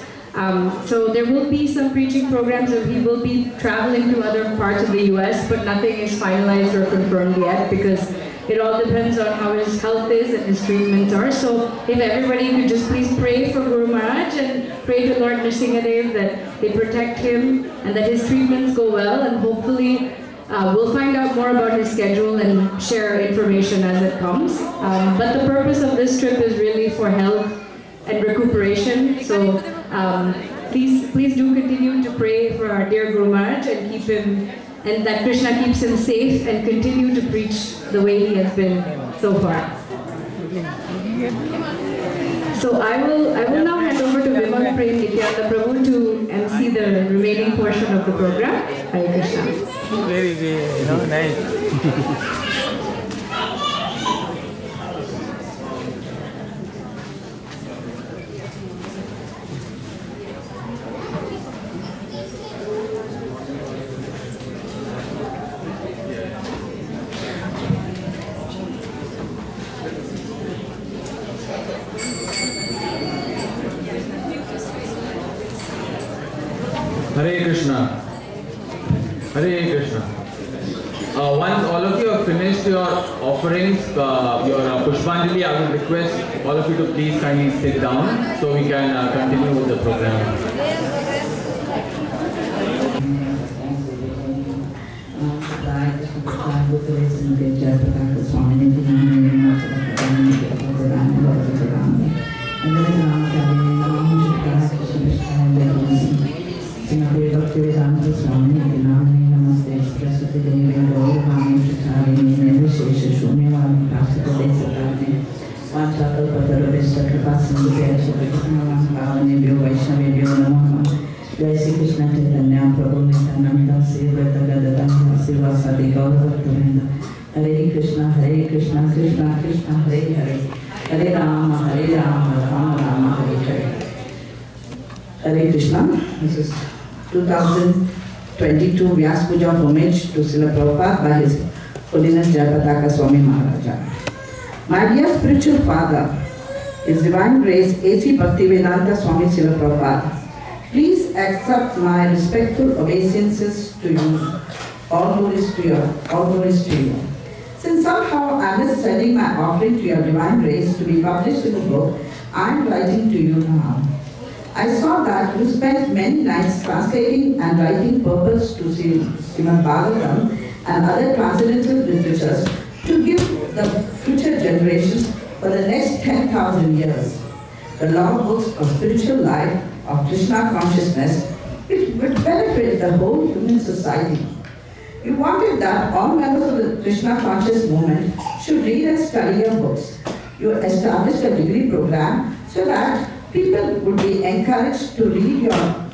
So there will be some preaching programs, and he will be traveling to other parts of the US, but nothing is finalized or confirmed yet because it all depends on how his health is and his treatments are. So if everybody could just please pray for Guru Maharaj and pray to Lord Nrsingadev that they protect him and that his treatments go well, and hopefully we'll find out more about his schedule and share information as it comes. But the purpose of this trip is really for health and recuperation. So please do continue to pray for our dear Guru Maharaj and keep him, and that Krishna keeps him safe and continue to preach the way he has been so far. So I will now hand over to Vimal Prem Nityananda Prabhu to MC the remaining portion of the program. Hare Krishna. Very good, nice. Hare Krishna. Hare Krishna. Once all of you have finished your offerings, your Pushpanjali, I will request all of you to please kindly sit down so we can continue with the program. Jai Sri Krishna Chaitanya Prabhu Nityananda Sri Advaita Gadadhara Sri Vasadi Gaura Bhaktivinoda. Hare Krishna Krishna Krishna Hare Hare Hare Rama Rama Rama Hare Hare. Hare Krishna. This is 2022 Vyasa Puja homage to Srila Prabhupada by His Holiness Jayapataka Swami Maharaja. My dear spiritual father, His Divine Grace A.C. Bhaktivedanta Swami Srila Prabhupada, please accept my respectful obeisances to you, all glories to you. Since somehow I am sending my offering to your divine grace to be published in a book, I am writing to you now. I saw that you spent many nights translating and writing purpose to Srimad Bhagavatam and other transcendental literatures to give the future generations for the next 10,000 years the logbooks of spiritual life of Krishna consciousness, which would benefit the whole human society. You wanted that all members of the Krishna conscious movement should read and study your books. You established a degree program so that people would be encouraged to read your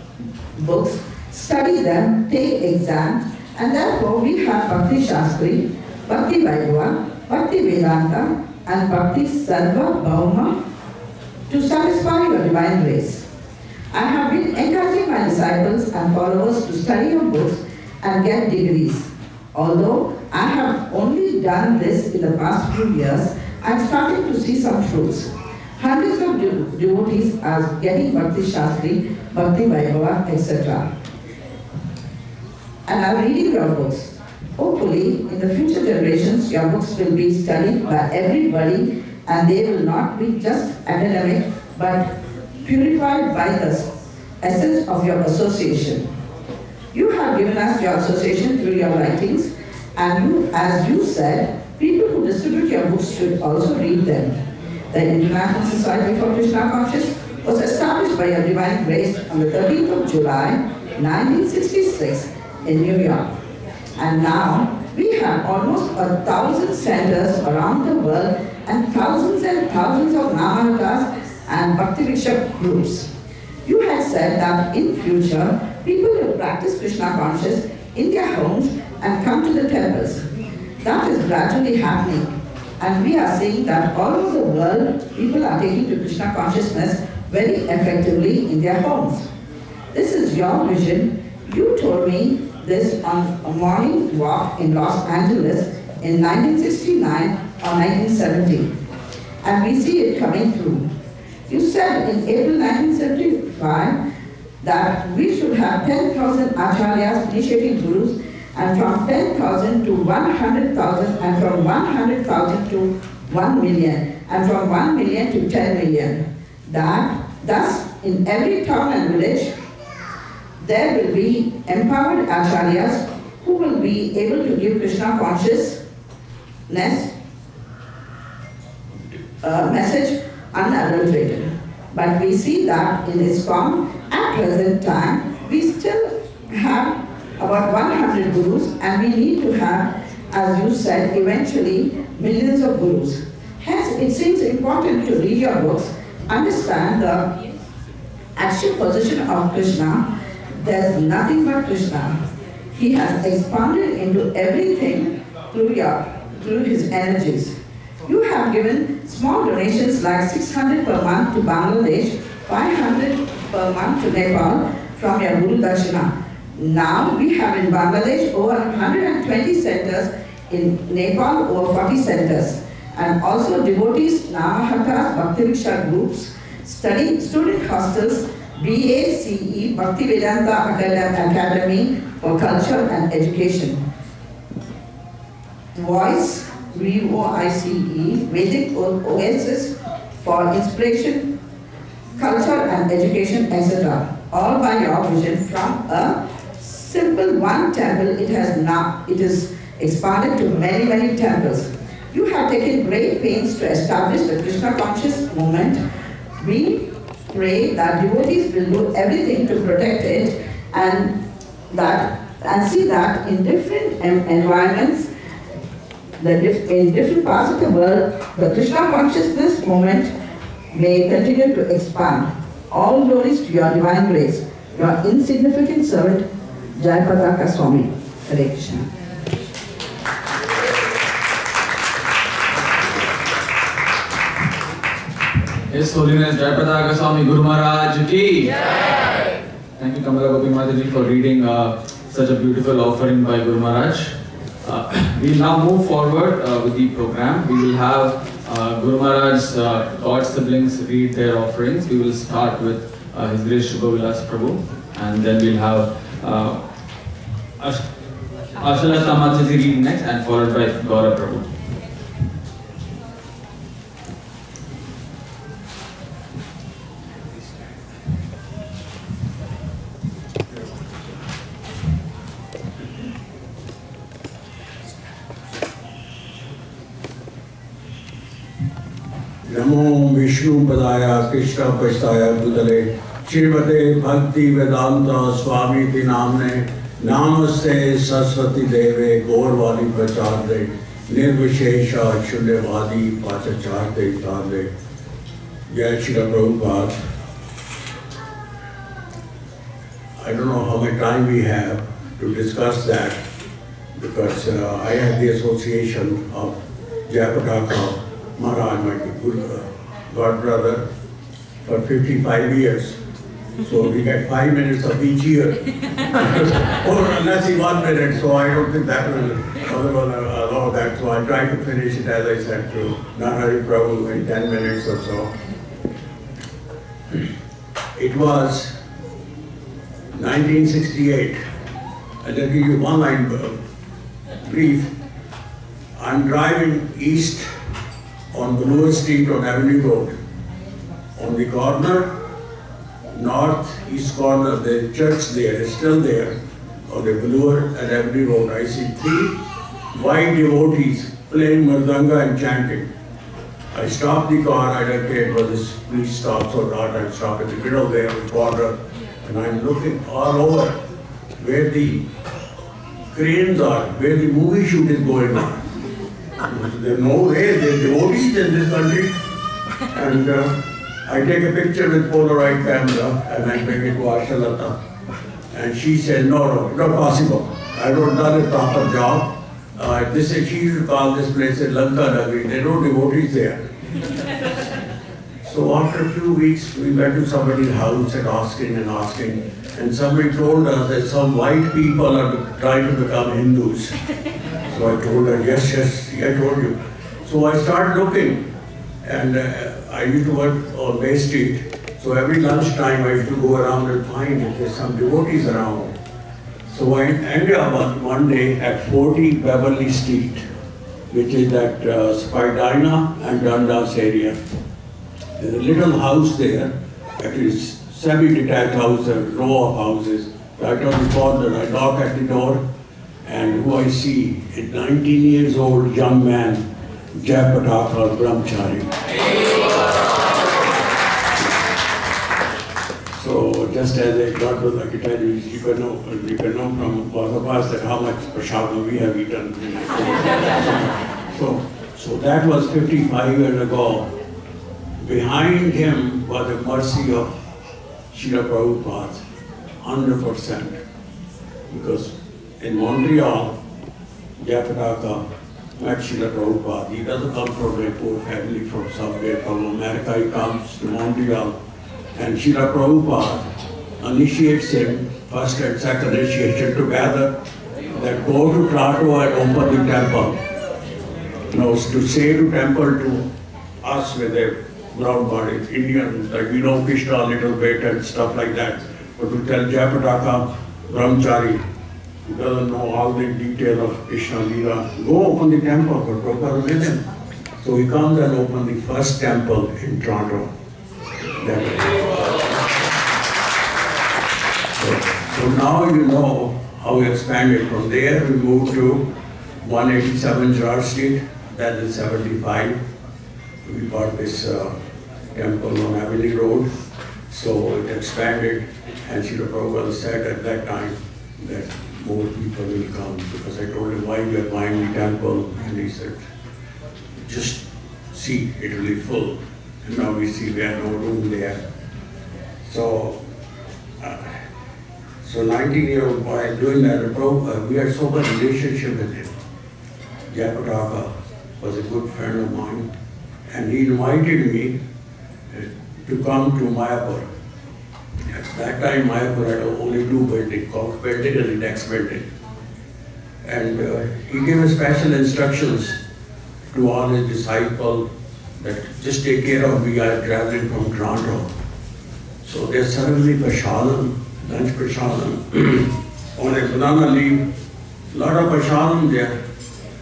books, study them, take exams, and therefore we have Bhakti Shastri, Bhakti Vaidva, Bhakti Vedanta, and Bhakti Sarva Bhauma to satisfy your divine grace. I have been encouraging my disciples and followers to study your books and get degrees. Although I have only done this in the past few years, I am starting to see some fruits. Hundreds of devotees are getting Bhakti Shastri, Bhakti Vaibhava, etc. and are reading your books. Hopefully, in the future generations, your books will be studied by everybody and they will not be just academic but purified by the essence of your association. You have given us your association through your writings, and you, as you said, people who distribute your books should also read them. The International Society for Krishna Consciousness was established by your divine grace on the 13th of July, 1966 in New York. And now, we have almost 1,000 centers around the world and thousands of Maharajas and Bhakti Vikshak groups. You had said that in future, people will practice Krishna consciousness in their homes and come to the temples. That is gradually happening. And we are seeing that all over the world, people are taking to Krishna consciousness very effectively in their homes. This is your vision. You told me this on a morning walk in Los Angeles in 1969 or 1970. And we see it coming through. You said in April 1975 that we should have 10,000 acharyas initiating gurus, and from 10,000 to 100,000, and from 100,000 to 1 million, and from 1 million to 10 million. Thus, in every town and village, there will be empowered acharyas who will be able to give Krishna consciousness message unadulterated. But we see that in ISKCON, at present time, we still have about 100 gurus, and we need to have, as you said, eventually millions of gurus. Hence, it seems important to read your books, understand the actual position of Krishna. There's nothing but Krishna. He has expanded into everything through his energies. You have given small donations like 600 per month to Bangladesh, 500 per month to Nepal from your Guru Darshana. Now we have in Bangladesh over 120 centers, in Nepal over 40 centers, and also devotees, Namahatas, Bhakti Vikshak groups, student hostels, BA, CE, Bhakti Vedanta Academy for Culture and Education. Voice, VOICE, Vedic Oasis for Inspiration, Culture and Education, etc. All by your vision. From a simple one temple, it is expanded to many, many temples. You have taken great pains to establish the Krishna conscious movement. We pray that devotees will do everything to protect it, and see that in different environments, in different parts of the world, the Krishna consciousness movement may continue to expand. All glories to your divine grace. Your insignificant servant, Jayapataka Swami. Hare Krishna. His Holiness Jayapataka Swami Guru Maharaj ki. Thank you, Kamala Gopi Mataji, for reading such a beautiful offering by Guru Maharaj. We'll now move forward with the program. We will have Guru Maharaj's God siblings read their offerings. We will start with His Grace Shubha Vilas Prabhu, and then we'll have Ashalata Mataji read next, and followed by Gaurav Prabhu. नमो विष्णु पदाय कृष्ण पश्चाय बुदले श्रीमते भक्ति वेदांता स्वामी के नामने नामस्ते सरस्वती देवे गौरवाणी प्रचारे निर्विशेष शून्यवादी पाचाचार्य तारे जय Shri Prabhupada. I don't know how much time we have to discuss that, because I have the association of Jayapataka Maharaj, my god brother, for 55 years. So we get 5 minutes of each year. Or unless he 1 minute, so I don't think that will allow that. So I'll try to finish it, as I said, to Narhari Prabhu in 10 minutes or so. It was 1968. I'll give you one line brief. I'm driving east on Bloor Street on Avenue Road. On the corner, northeast corner, the church there is still there, on the Bloor and Avenue Road. I see 3 white devotees playing mridanga and chanting. I stopped the car, I don't care whether this police stops or not. I stop in the middle there in the corner, and I'm looking all over where the cranes are, where the movie shoot is going on. There's no way, there are devotees in this country. And I take a picture with Polaroid camera and I bring it to Ashalata. And she said, no, not possible. I don't done a proper job. This is, she used to call this place a Lanka Nagari. There are no devotees there. So after a few weeks, we went to somebody's house and asking. And somebody told us that some white people are trying to become Hindus. So I told her, yes, I told you. So I started looking. And I used to work on Bay Street. So every lunchtime I used to go around and find if there's some devotees around. So I ended up one day at 40 Beverly Street, which is that Spadina and Dundas area. There's a little house there, actually semi-detached house, a row of houses. Right on the corner, I knock at the door, and who I see, a 19 years old young man, Jayapataka Brahmachari. So just as I got to the tell you, you can know from both of us that how much prashadam we have eaten. So that was 55 years ago. Behind him was the mercy of Srila Prabhupada, 100%. Because in Montreal, Jayapataka met Srila Prabhupada. He doesn't come from a poor family from somewhere, from America. He comes to Montreal. And Srila Prabhupada initiates him, first and second initiation together, that go to Toronto and open the temple. Now, to say to temple to us with a brown body, Indian, like we know Krishna a little bit and stuff like that, but to tell Jayapataka Brahmachari, who doesn't know all the detail of Krishna Leela, go open the temple, but Prabhupada with him. So he comes and opens the first temple in Toronto. So now you know how we expanded. From there we moved to 187 Gerard Street, that is 75. We bought this temple on Avenue Road. So it expanded, and Srila Prabhupada said at that time that more people will come, because I told him why we are buying the temple, and he said, just see, it will be full. And now we see we have no room there. So 19-year-old boy doing that, we had so much relationship with him. Jayapataka was a good friend of mine, and he invited me to come to Mayapur. At that time, Mayapur had only 2 buildings, Cox building and the next building. And he gave special instructions to all his disciples that just take care of, we are traveling from Toronto. So they're serving me prasadam, lunch prasadam, on a banana leaf, lot of prasadam there.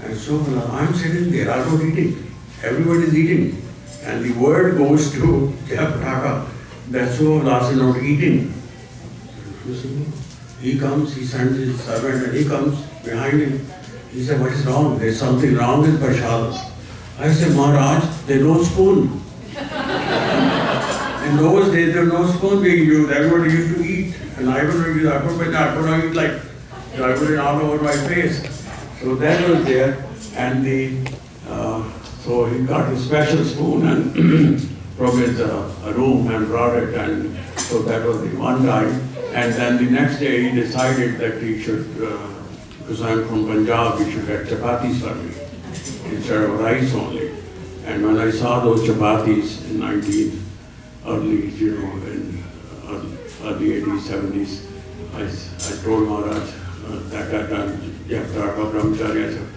And so I'm sitting there, I'm not eating. Everybody's eating. And the word goes to Jayapataka that Sohalas is not eating. He comes, he sends his servant, and he comes behind him. He said, what is wrong? There's something wrong with prasadam. I said, Maharaj, there's no spoon. In those days, there was no spoon being used. Everybody used to eat. And I would eat like, I put it all over my face. So that was there. And so he got a special spoon and from his room and brought it. And so that was the one time. And then the next day, he decided that he should, because I'm from Punjab, he should get chapatis for me instead of rice only. And when I saw those chapatis in early 80s, 70s, I told Maharaj that Jayapataka Brahmachari, I said,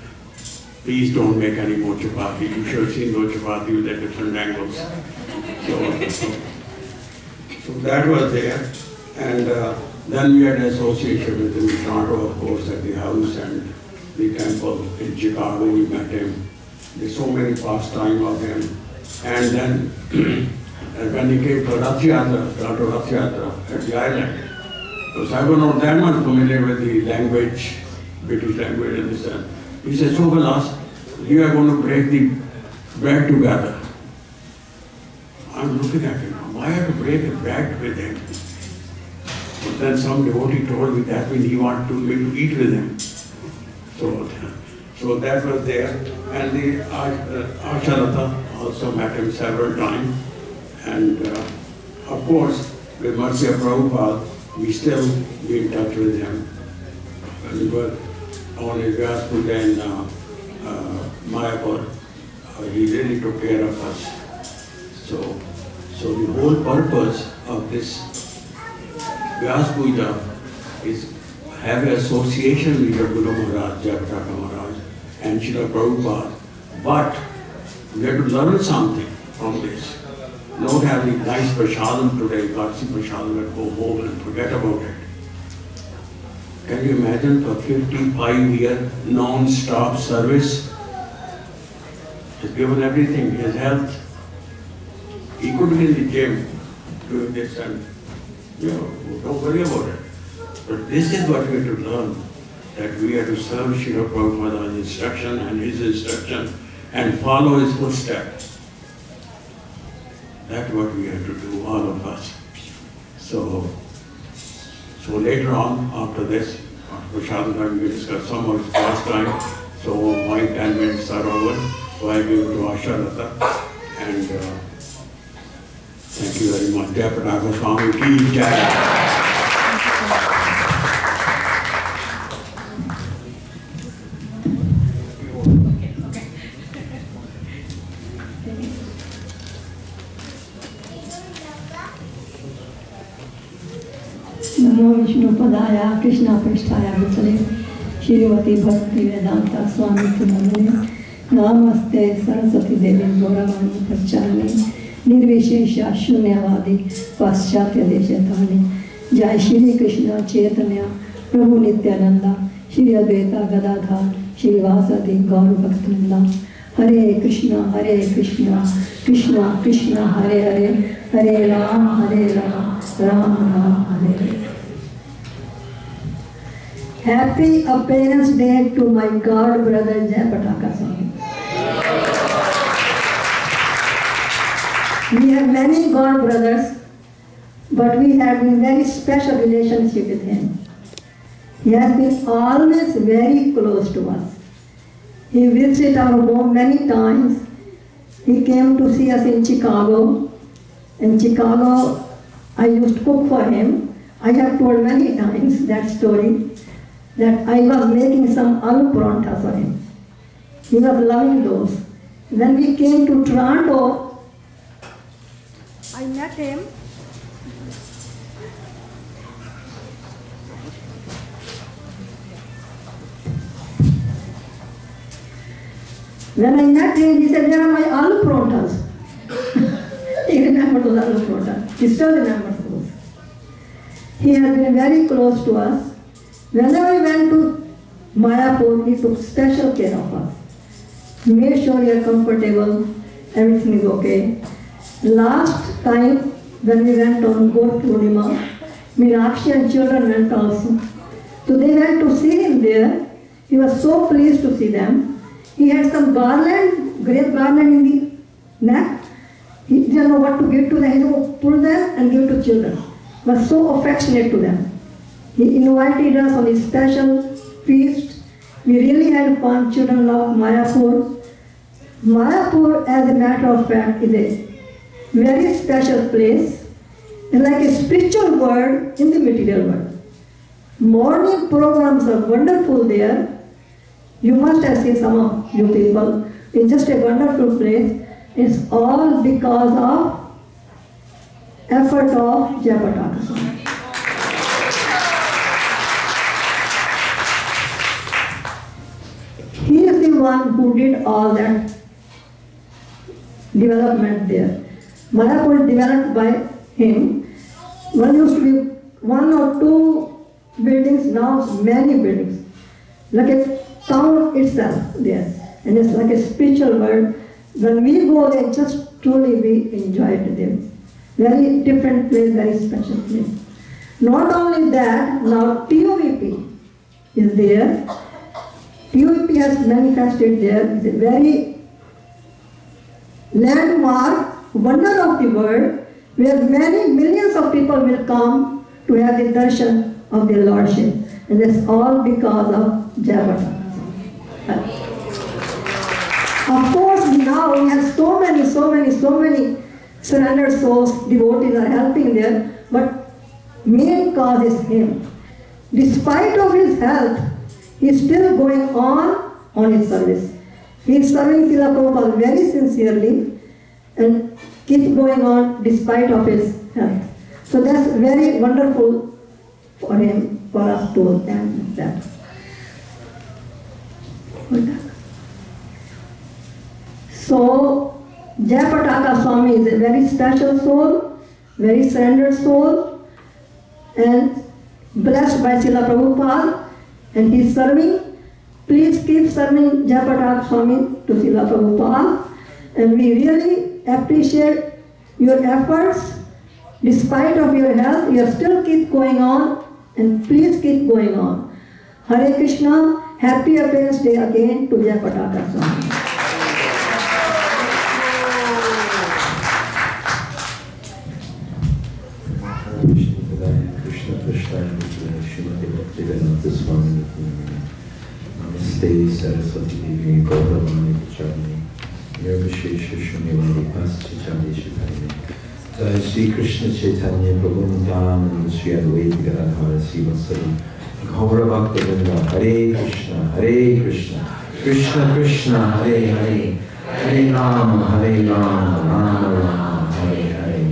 please don't make any more chapati. You should have seen those chapati with the different angles. So that was there. And then we had an association with him in Toronto, of course, at the house and the temple in Chicago. We met him. There's so many pastime of him. And then when he came to Rath Yatra at the island, because I was not that much familiar with the language, British language and this and he said, so Vilas, you are going to break the bread together. I'm looking at him, why have to break the bread with him? But then some devotee told me that means he wanted me to eat with him. So that was there. And the Asharata also met him several times. And of course, with mercy of Prabhupada, we still be in touch with him. When we were on his VYASA Puja in Mayapur, he really took care of us. So the whole purpose of this VYASA Puja is have an association with your Guru Maharaj, Jayapataka Maharaj, and Srila Prabhupada. But we have to learn something from this. Not having nice prasadam today, Karsi prasadam, and go home and forget about it. Can you imagine for 55-year non-stop service? He's given everything, his health. He could be in the gym doing this and, don't worry about it. But this is what we have to learn, that we have to serve Srila Prabhupada's instruction and his instruction and follow his footsteps. That's what we have to do, all of us. So later on, after this, after Prasadam, we will discuss some of his pastime. So my 10 minutes are over. So I give it to Asharata. And thank you very much. Jayapataka Swami ki Jai. नमो विष्णु पदाय कृष्ण पृष्ठाय भूतले श्रीमती भक्ति वेदांता स्वामी नमोने नमस्ते सरस्वती देवी गौरवाणी प्रचारणे निर्विशेष शून्यवादी पाश्चात्य देशताने जय श्री कृष्ण चैतन्य प्रभु नित्यानंदा श्री अद्वैता गदाधर श्रीवासादि गौर भक्तवृंदा हरे Krishna Krishna Krishna Hare Hare Hare Ram Ram Ram Hare Hare. Happy Appearance Day to my God brother Jayapataka Swami. We have many God brothers, but we have a very special relationship with him. He has been always very close to us. He visited our home many times. He came to see us in Chicago. In Chicago, I used to cook for him. I have told many times that story, that I was making some aloo paranthas for him. He was loving those. When we came to Toronto, I met him. When I met him, he said, "Where are my aloo paranthas?" He remembered those aloo paranthas. He still remembers those. He has been very close to us. Whenever we went to Mayapur, he took special care of us. He made sure we are comfortable, everything is okay. Last time when we went on Gor Purnima, Meenakshi and children went also. So they went to see him there. He was so pleased to see them. He had some garland, grape garland in the neck. He didn't know what to give to them. He would pull them and give to children. He was so affectionate to them. He invited us on his special feast. We really had fun. Children love Mayapur. Mayapur, as a matter of fact, is a very special place. It's like a spiritual world in the material world. Morning programs are wonderful there. You must have seen some of you people. It's just a wonderful place. It's all because of effort of Jayapataka Swami. He is the one who did all that development there. Mayapur developed by him, One used to be 1 or 2 buildings, now many buildings. Like a town itself there. And it's like a spiritual world. When we go there, just truly we enjoyed them. Very different place, very special place. Not only that, now TUVP is there. TUVP has manifested there. It's a very landmark, wonder of the world, where many millions of people will come to have the darshan of their Lordship. And that's all because of Jayapataka. Of course, now we have so many surrendered souls, devotees are helping there, but main cause is him. Despite of his health, he's still going on his service. He's serving Srila Prabhupada very sincerely and keeps going on despite of his health. So that's very wonderful for him, for us to thank that. So, Jayapataka Swami is a very special soul, very surrendered soul, and blessed by Srila Prabhupada, and he is serving. Please keep serving Jayapataka Swami to Srila Prabhupada, and we really appreciate your efforts. Despite of your health, you still keep going on, and please keep going on. Hare Krishna, happy Appearance Day again to Jayapataka Swami. Namaste Saraswati Devi Gauravani Pujani Nirvishesha Shunivani Pasachani Shikari Jai Sri Krishna Chaitanya Prabhu Nityananda Sri Advaita Gadadhara Sivasari Gaura Bhakta Vrinda Hare Krishna Krishna Krishna Hare Hare Hare Rama Rama Rama Hare Hare.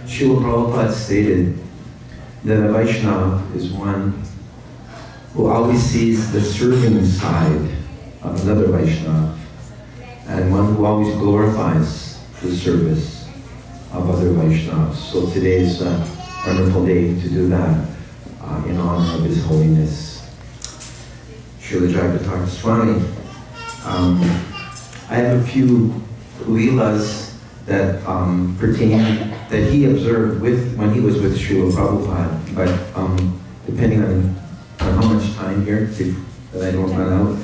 Srila Prabhupada stated that a Vaishnava is one who always sees the serving side of another Vaishnava, and one who always glorifies the service of other Vaishnavas. So today is a wonderful day to do that in honor of His Holiness Srila Jayapataka Swami. I have a few leelas that pertain that he observed when he was with Srila Prabhupada, but depending on how much time here, that I don't run out.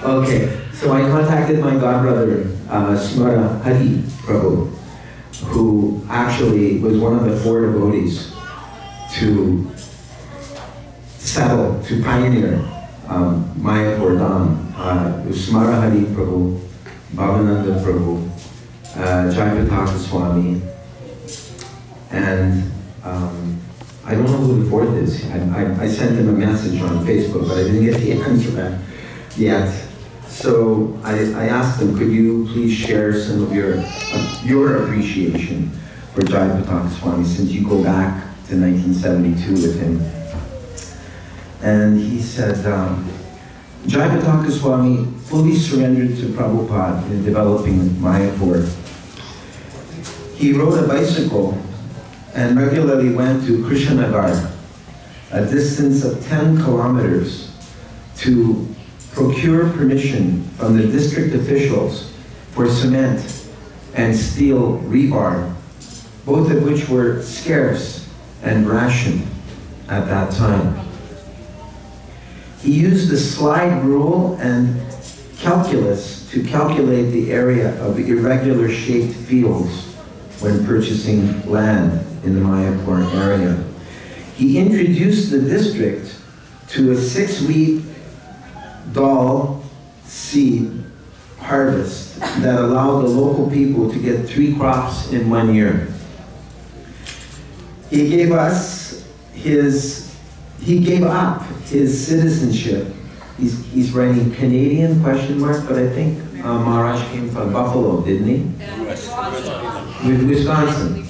Okay, so I contacted my godbrother, Smara Hari Prabhu, who actually was one of the 4 devotees to settle, to pioneer Mayapur Dham. Smara Hari Prabhu, Bhavananda Prabhu, Jayapataka Swami, and I don't know who the 4th is. I sent him a message on Facebook, but I didn't get the answer back yet. So I asked him, could you please share some of your appreciation for Jayapataka Swami, since you go back to 1972 with him. And he said, Jayapataka Swami fully surrendered to Prabhupada in developing Mayapur. He rode a bicycle and regularly went to Krishnanagar, a distance of 10 kilometers, to procure permission from the district officials for cement and steel rebar, both of which were scarce and rationed at that time. He used the slide rule and calculus to calculate the area of irregular shaped fields when purchasing land in the Mayapur area. He introduced the district to a 6-week dal seed harvest that allowed the local people to get 3 crops in 1 year. He gave up his citizenship. He's writing Canadian ? But I think Maharaj came from Buffalo, didn't he? With Wisconsin.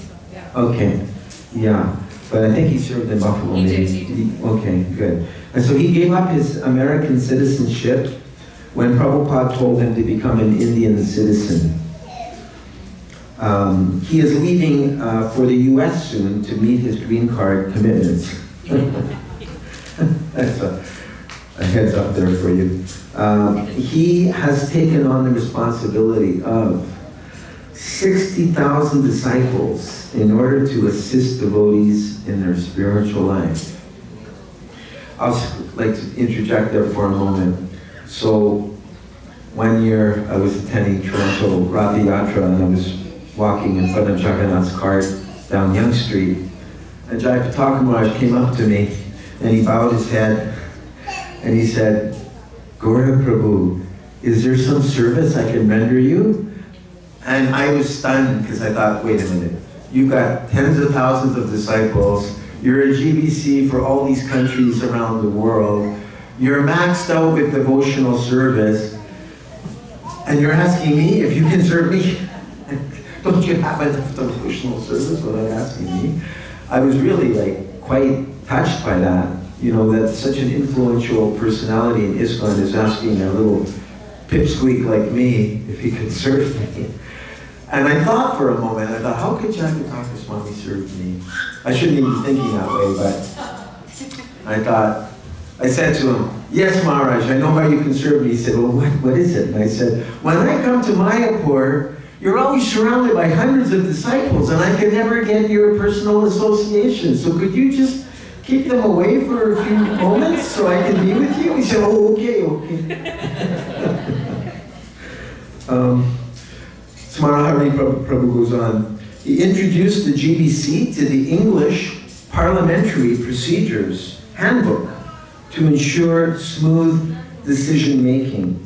Okay, yeah, but I think he served in Buffalo. Maybe. Okay, good. And so he gave up his American citizenship when Prabhupada told him to become an Indian citizen. He is leaving for the US soon to meet his green card commitments. That's a heads up there for you. He has taken on the responsibility of 60,000 disciples in order to assist devotees in their spiritual life. I'd like to interject there for a moment. So, one year I was attending Toronto Rath Yatra and I was walking in front of Jagannath's cart down Yonge Street, and Jayapataka Maharaj came up to me and he bowed his head and he said, "Gaura Prabhu, is there some service I can render you?" And I was stunned because I thought, wait a minute, you've got tens of thousands of disciples, you're a GBC for all these countries around the world, you're maxed out with devotional service, and you're asking me if you can serve me? Don't you have enough devotional service without asking me? I was really like quite touched by that, you know, that such an influential personality in ISKCON is asking a little pipsqueak like me if he could serve me. And I thought for a moment, I thought, how could Jayapataka Swami serve me? I shouldn't even be thinking that way, but I thought, I said to him, "Yes, Maharaj, I know how you can serve me." He said, "Well, what is it?" And I said, "When I come to Mayapur, you're always surrounded by hundreds of disciples, and I can never get your personal association. So could you just keep them away for a few moments so I can be with you?" He said, "Oh, okay, okay." Smarahari Prabhu goes on. He introduced the GBC to the English Parliamentary Procedures Handbook to ensure smooth decision-making.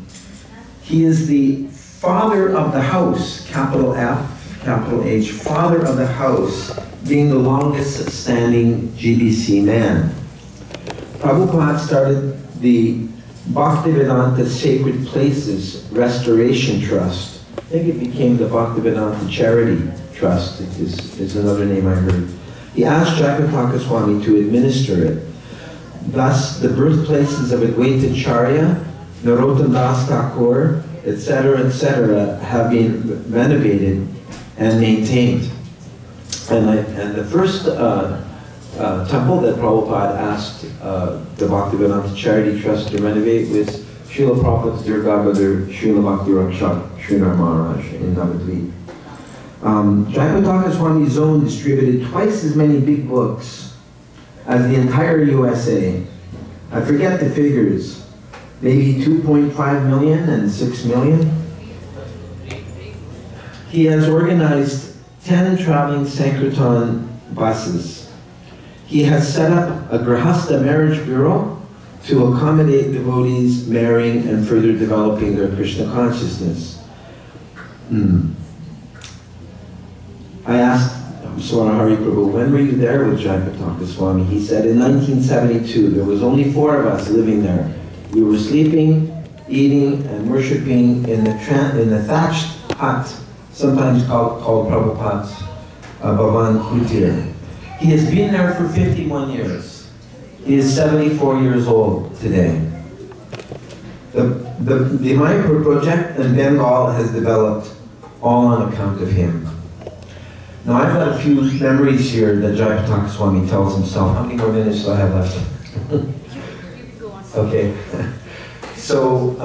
He is the father of the house, capital F, capital H, father of the house, being the longest standing GBC man. Prabhupada started the Bhaktivedanta Sacred Places Restoration Trust. I think it became the Bhaktivedanta Charity Trust, is another name I heard. He asked Jayapataka Swami to administer it. Thus, the birthplaces of Advaita Charya, Narottam Das Thakur, etc., have been renovated and maintained. And the first temple that Prabhupada asked the Bhaktivedanta Charity Trust to renovate was Srila Prabhupada's dear godmother, Srila Bhakti Rakshak Srila Maharaj in Navadvip. Jayapataka Swami Zone distributed twice as many big books as the entire USA. I forget the figures, maybe 2.5 million and 6 million. He has organized 10 traveling Sankirtan buses. He has set up a Grihastha marriage bureau to accommodate devotees marrying and further developing their Krishna consciousness. I asked Swarnahari Prabhu, when were you there with Jayapataka Swami? He said, in 1972, there was only 4 of us living there. We were sleeping, eating, and worshipping in the thatched hut, sometimes called Prabhupada's Bhavan Kutir. He has been there for 51 years. He is 74 years old today. The Mayapur project in Bengal has developed all on account of him. Now I've got a few memories here that Jayapataka Swami tells himself. How many more minutes do I have left? Okay. So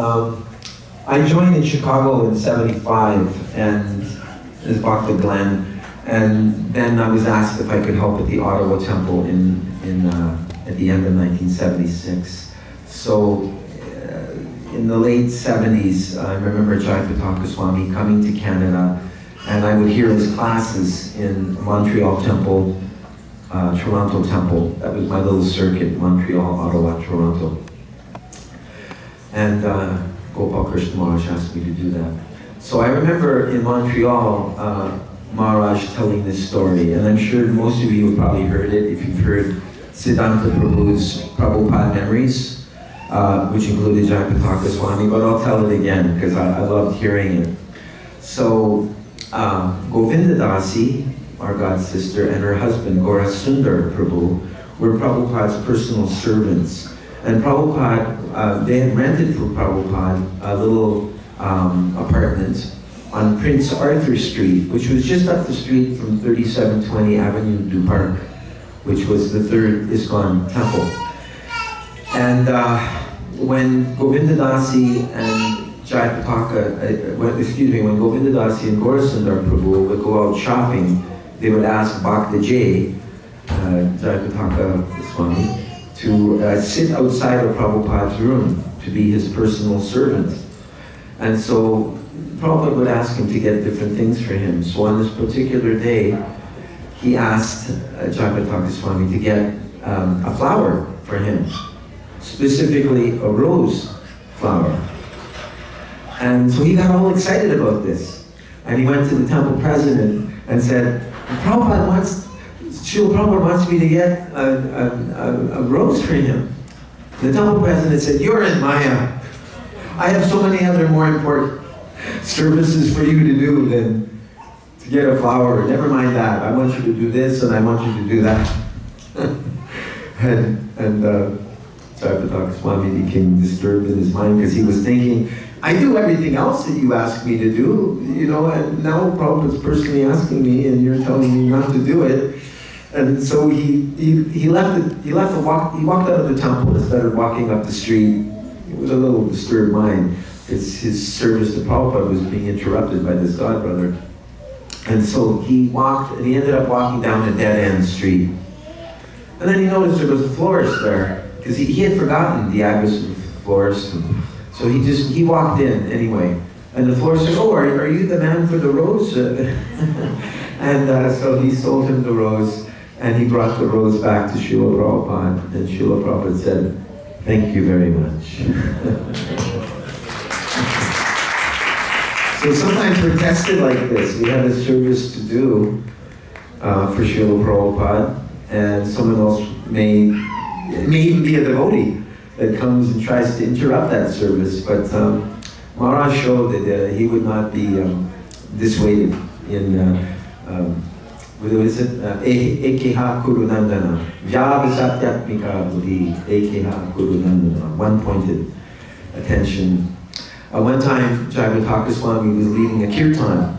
I joined in Chicago in '75 and as Bhakta Glenn, and then I was asked if I could help at the Ottawa Temple at the end of 1976. So in the late 70s, I remember Jayapataka Swami coming to Canada, and I would hear his classes in Montreal Temple, Toronto Temple. That was my little circuit, Montreal, Ottawa, Toronto. And Gopal Krishna Maharaj asked me to do that. So I remember in Montreal, Maharaj telling this story, and I'm sure most of you have probably heard it if you've heard Siddhanta Prabhu's Prabhupada memories, which included Jayapataka Swami, but I'll tell it again because I loved hearing it. So Govinda Dasi, our god sister, and her husband Gaura Sundar Prabhu were Prabhupada's personal servants. And Prabhupada, they had rented for Prabhupada a little apartment on Prince Arthur Street, which was just up the street from 3720 Avenue du Parc, which was the third ISKCON temple. And when Govindadasi and Jayapataka, when Govindadasi and Gaurasundar Prabhu would go out shopping, they would ask Bhakta J, Jayapataka Swami, to sit outside of Prabhupada's room to be his personal servant. And so Prabhupada would ask him to get different things for him. So on this particular day, he asked Jayapataka Swami to get a flower for him, specifically a rose flower. And so he got all excited about this. And he went to the temple president and said, Srila Prabhupada wants me to get a rose for him. The temple president said, you're in Maya. I have so many other more important services for you to do than to get a flower. Never mind that. I want you to do this and I want you to do that. and Jayapataka Swami became disturbed in his mind because he was thinking, I do everything else that you ask me to do, you know, and now Prabhupada's personally asking me and you're telling me not to do it. And so he walked out of the temple and started walking up the street. It was a little disturbed mind. His service to Prabhupada was being interrupted by this godbrother. And so he walked, and he ended up walking down a dead-end street. And then he noticed there was a florist there, because he had forgotten the address of the florist. So he walked in anyway. And the florist said, oh, are you the man for the rose? And so he sold him the rose, and he brought the rose back to Srila Prabhupada. And Srila Prabhupada said, thank you very much. So sometimes we're tested like this. We have a service to do for Srila Prabhupada, and someone else may even be a devotee that comes and tries to interrupt that service. But Maharaj showed that he would not be dissuaded in what is it? Ekeha Kurunandana. Vyāvasatyatmika buddhi. Ekeha Kurunandana. One-pointed attention. One time, Jayapataka Swami was leading a kirtan,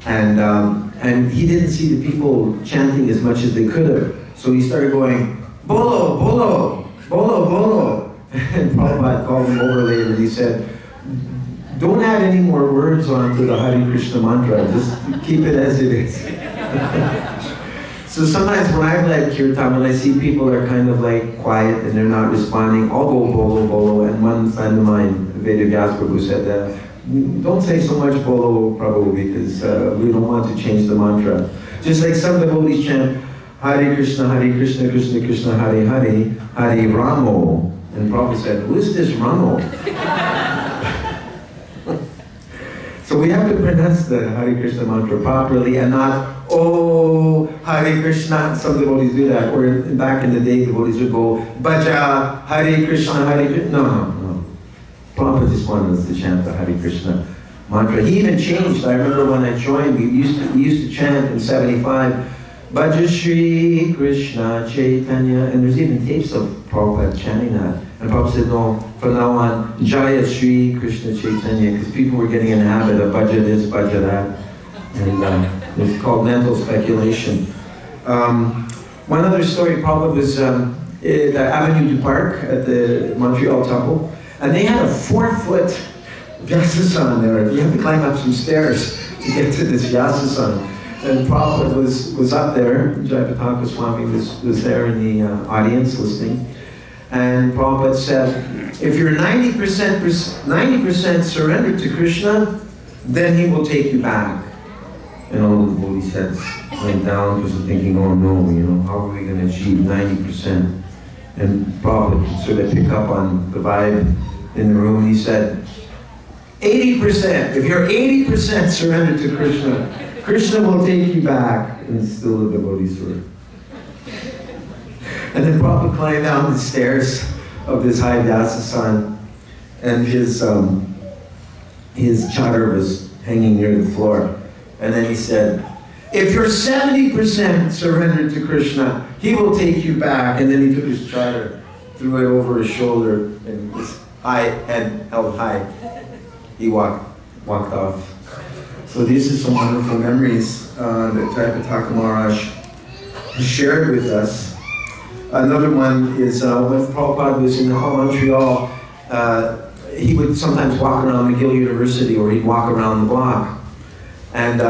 and he didn't see the people chanting as much as they could have. So he started going, Bolo, Bolo, Bolo, Bolo. And Prabhupada called him over later and he said, don't add any more words onto the Hare Krishna mantra, just keep it as it is. So sometimes when I've led kirtan, when I see people are kind of like quiet and they're not responding, I'll go bolo, bolo. And one friend of mine, VYASA Prabhu, said, don't say so much bolo, Prabhu, because we don't want to change the mantra. Just like some devotees chant, Hare Krishna, Krishna Krishna, Hare Hare, Hare Ramo. And Prabhu said, who is this Ramo? So we have to pronounce the Hare Krishna mantra properly and not, oh, Hare Krishna. Some devotees do that. Or back in the day, devotees would go, Bhaja, Hare Krishna, Hare Krishna. No. Prabhupada just wanted us to chant the Hare Krishna mantra. He even changed. I remember when I joined, we used to chant in 75, Bhaja Shri Krishna Chaitanya, and there's even tapes of Prabhupada chanting that. And Prabhupada said, no, from now on, Jaya Shri Krishna Chaitanya, because people were getting in the habit of Bhaja this, Bhaja that. And it's called mental speculation. One other story, Prabhupada was at the Avenue du Parc at the Montreal Temple, and they had a 4-foot Vyasasan there. You have to climb up some stairs to get to this Vyasasan. And Prabhupada was up there, Jayapataka Swami was there in the audience listening. And Prabhupada said, if you're 90% surrendered to Krishna, then he will take you back. And all the devotees' heads went down because they're thinking, oh no, you know, how are we going to achieve 90%? And Prabhupada could sort of pick up on the vibe in the room, and he said, 80%, if you're 80% surrendered to Krishna, Krishna will take you back. And still the devotees were. And then Prabhupada climbed down the stairs of this high Vyasasan, and his chadar was hanging near the floor. And then he said, if you're 70% surrendered to Krishna, he will take you back. And then he took his chadar, threw it over his shoulder, and his head held high. He walked off. So these are some wonderful memories that Jayapataka Maharaj shared with us. Another one is when Prabhupada was in Montreal, he would sometimes walk around McGill University, or he'd walk around the block. And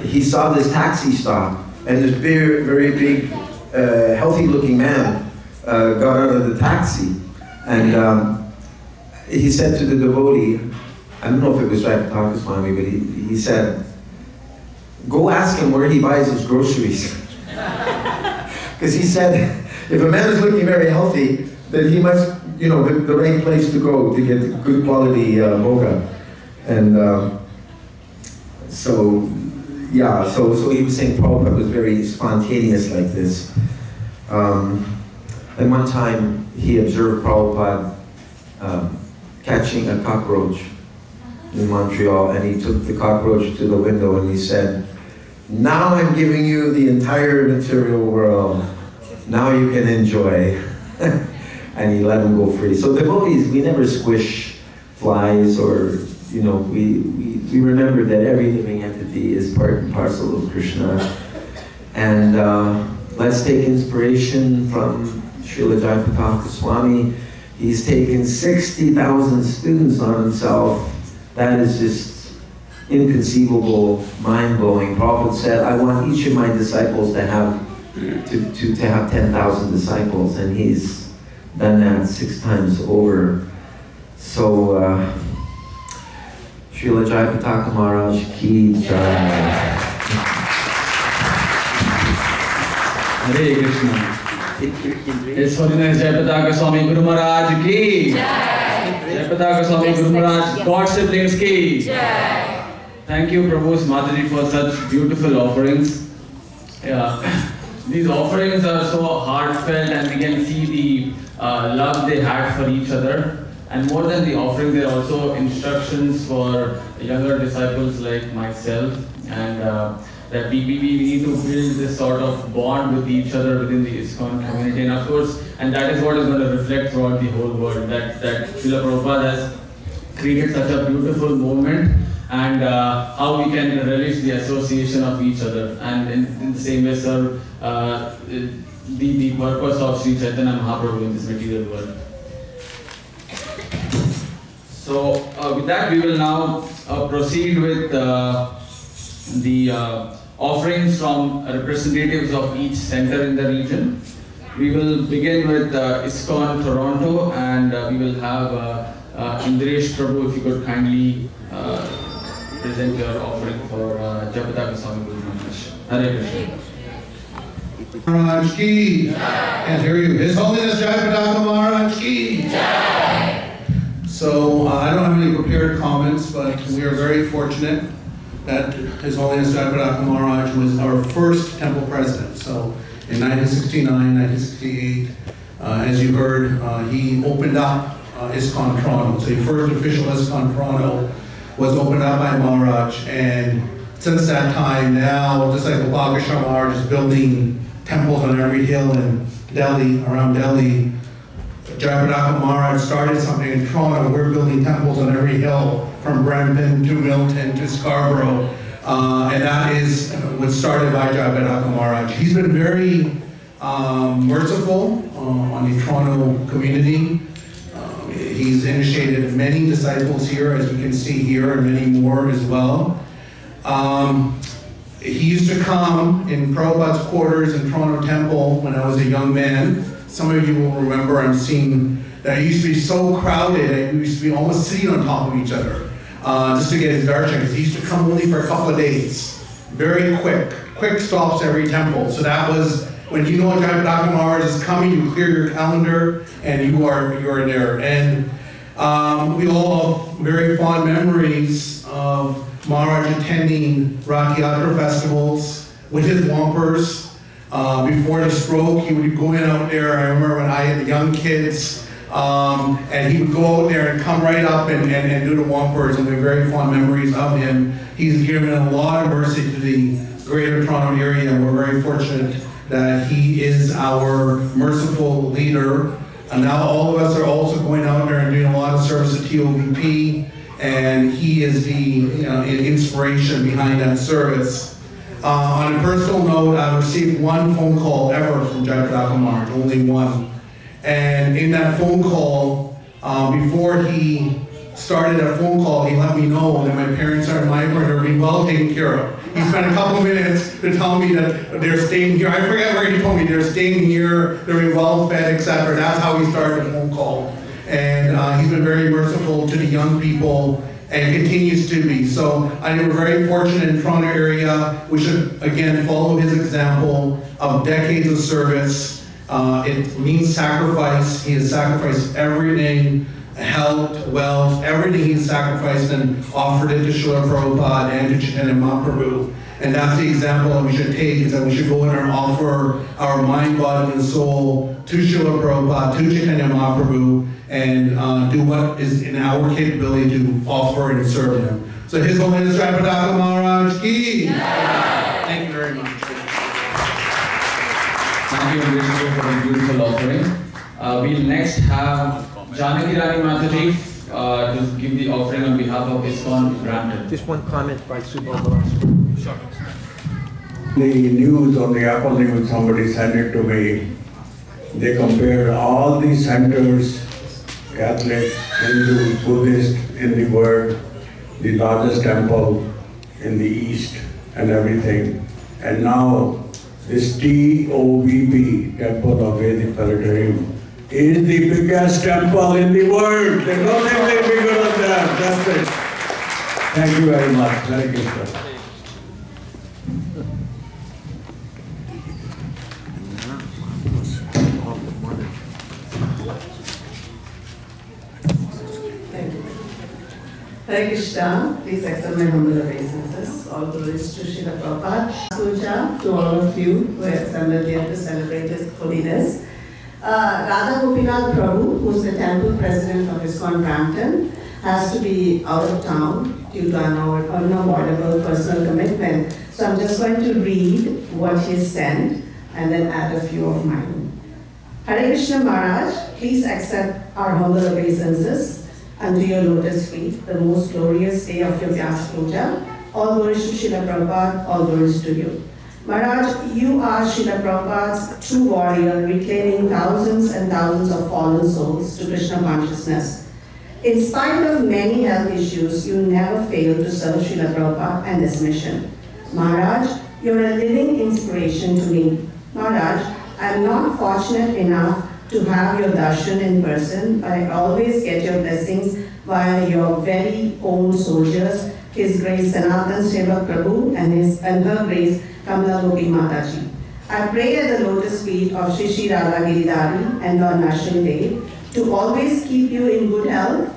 he saw this taxi stop, and this very, very big, healthy-looking man got out of the taxi. And he said to the devotee, I don't know if it was Jayapataka Swami, but he said, go ask him where he buys his groceries. Because he said, if a man is looking very healthy, then he must, you know, the right place to go to get good quality bhoga. And so he was saying Prabhupada was very spontaneous like this. And one time he observed Prabhupada catching a cockroach in Montreal, and he took the cockroach to the window and he said, now I'm giving you the entire material world. Now you can enjoy. And he let him go free. So devotees, we never squish flies, or, you know, we remember that every living entity is part and parcel of Krishna. And let's take inspiration from Srila Jayapataka Swami. He's taken 60,000 students on himself. That is just inconceivable, mind-blowing. Prabhupada said, I want each of my disciples to have 10,000 disciples, and he's done that 6 times over. So, Srila Jayapataka Maharaj ki jai. Hare Krishna. His Holiness Jayapataka Swami Guru Maharaj ki jai. Jayapataka Swami Guru Maharaj, God siblings ki jai. Thank you, Prabhu's Mataji, for such beautiful offerings. These offerings are so heartfelt, and we can see the love they had for each other. And more than the offering, there are also instructions for younger disciples like myself, and that we need to build this sort of bond with each other within the ISKCON community. And of course, and that is what is going to reflect throughout the whole world, that Srila Prabhupada has created such a beautiful movement, and how we can relish the association of each other, and in the same way serve the purpose of Sri Chaitanya Mahaprabhu in this material world. So with that, we will now proceed with the offerings from representatives of each center in the region. We will begin with ISKCON Toronto, and we will have Indresh Prabhu, if you could kindly present your offering for Jayapataka Swami Guru Maharaj. Hare Krishna. Maharaj ki jai. Can't hear you. His Holiness Jayapataka Maharaj ki jai. So I don't have any prepared comments, but we are very fortunate that His Holiness Jayapataka Maharaj was our first temple president. So in 1969, 1968, as you heard, he opened up ISKCON Toronto. So the first official ISKCON Toronto was opened up by Maharaj, and since that time now, just like the Bhageshwar Maharaj is building temples on every hill in Delhi, around Delhi, Jayapataka Maharaj started something in Toronto. We're building temples on every hill, from Brampton to Milton to Scarborough, and that is what started by Jayapataka Maharaj. He's been very merciful on the Toronto community. He's initiated many disciples here, as you can see here, and many more as well. He used to come in Prabhupada's quarters in Toronto Temple when I was a young man. Some of you will remember I'm seeing that it used to be so crowded that we used to be almost sitting on top of each other just to get his darshan, because he used to come only for a couple of days. Very quick stops every temple. So that was, when you know Jayapataka Maharaj is coming, you clear your calendar and you are there. And we all have very fond memories of Maharaj attending Rath Yatra festivals with his Wampers. Before the stroke, he would go in out there. I remember when I had the young kids, and he would go out there and come right up and do the Wampers, and we have very fond memories of him. He's given a lot of mercy to the greater Toronto area, and we're very fortunate that he is our merciful leader. And now all of us are also going out there and doing a lot of service at TOVP, and he is the inspiration behind that service. On a personal note, I received one phone call ever from Jayapataka Maharaj, only one. And in that phone call, before he started that phone call, he let me know that my parents are in Migrant are being well taken care of. He spent a couple minutes to tell me that they're staying here. I forget where he told me they're staying here, they're being well fed, etc. That's how he started the phone call. And he's been very merciful to the young people and continues to be. So I think we're very fortunate in the Toronto area. We should, again, follow his example of decades of service. It means sacrifice. He has sacrificed everything, health, wealth, everything he's sacrificed and offered it to Srila Prabhupada and to Chaitanya Mahaprabhu. And that's the example that we should take, is that we should go in and offer our mind, body, and soul to Srila Prabhupada, to Chaitanya Mahaprabhu, and do what is in our capability to offer and serve him. So His Holiness Jayapataka Maharaj ki. Yeah. Thank you very much. Thank you, Vishnu, for the beautiful offering. We'll next have Janaki Rani Mataji to give the offering on behalf of ISKCON Brampton. Just one comment by Subodha. The news on the Apple News, somebody sent it to me. They compared all the centers, Catholic, Hindu, Buddhist in the world, the largest temple in the East and everything. And now this TOVP, Temple of Vedic Planetarium, is the biggest temple in the world. There's nothing bigger than that. That's it. Thank you very much. Hare Krishna. Hare Krishna, please accept my humble obeisances. All glories to Srila Prabhupada. Puja to all of you who have assembled here to celebrate His holiness. Radha Gopinath Prabhu, who is the temple president of ISKCON Brampton, has to be out of town due to an unavoidable personal commitment. So I'm just going to read what he sent and then add a few of mine. Hare Krishna Maharaj, please accept our humble obeisances unto your lotus feet, the most glorious day of your VYASA Puja. All glories to Srila Prabhupada, all glories to you. Maharaj, you are Srila Prabhupada's true warrior, reclaiming thousands and thousands of fallen souls to Krishna consciousness. In spite of many health issues, you never fail to serve Srila Prabhupada and this mission. Maharaj, you're a living inspiration to me. Maharaj, I'm not fortunate enough to have your darshan in person, but I always get your blessings via your very own soldiers, His Grace Sanatan Sevak Prabhu and her Grace Kamala Gopi Mataji. I pray at the lotus feet of Shri Shri Radha Giridhari and on National Day to always keep you in good health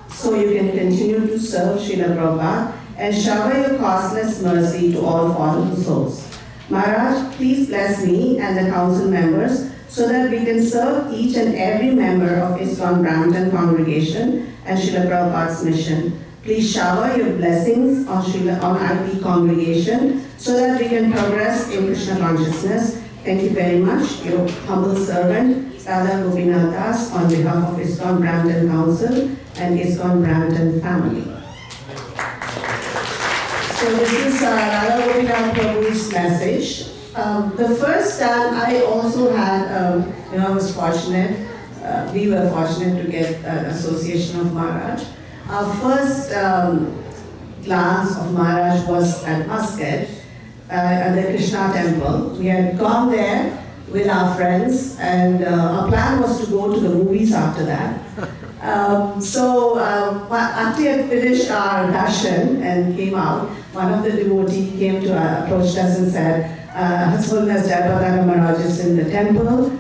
so you can continue to serve Srila Prabhupada and shower your costless mercy to all fallen souls. Maharaj, please bless me and the council members so that we can serve each and every member of ISKCON Brampton congregation and Srila Prabhupada's mission. Please shower your blessings on IP congregation so that we can progress in Krishna consciousness. Thank you very much. Your humble servant, Radha Gopinath Das, on behalf of ISKCON Brampton Council and ISKCON Brampton family. So this is Radha Gopinath Prabhu's message. The first time I also had, I was fortunate, we were fortunate to get an association of Maharaj. Our first glance of Maharaj was at Muscat, at the Krishna temple. We had gone there with our friends and our plan was to go to the movies after that. So after we had finished our darshan and came out, one of the devotees came to approached us and said, His Holiness Jayapataka Maharaj is in the temple,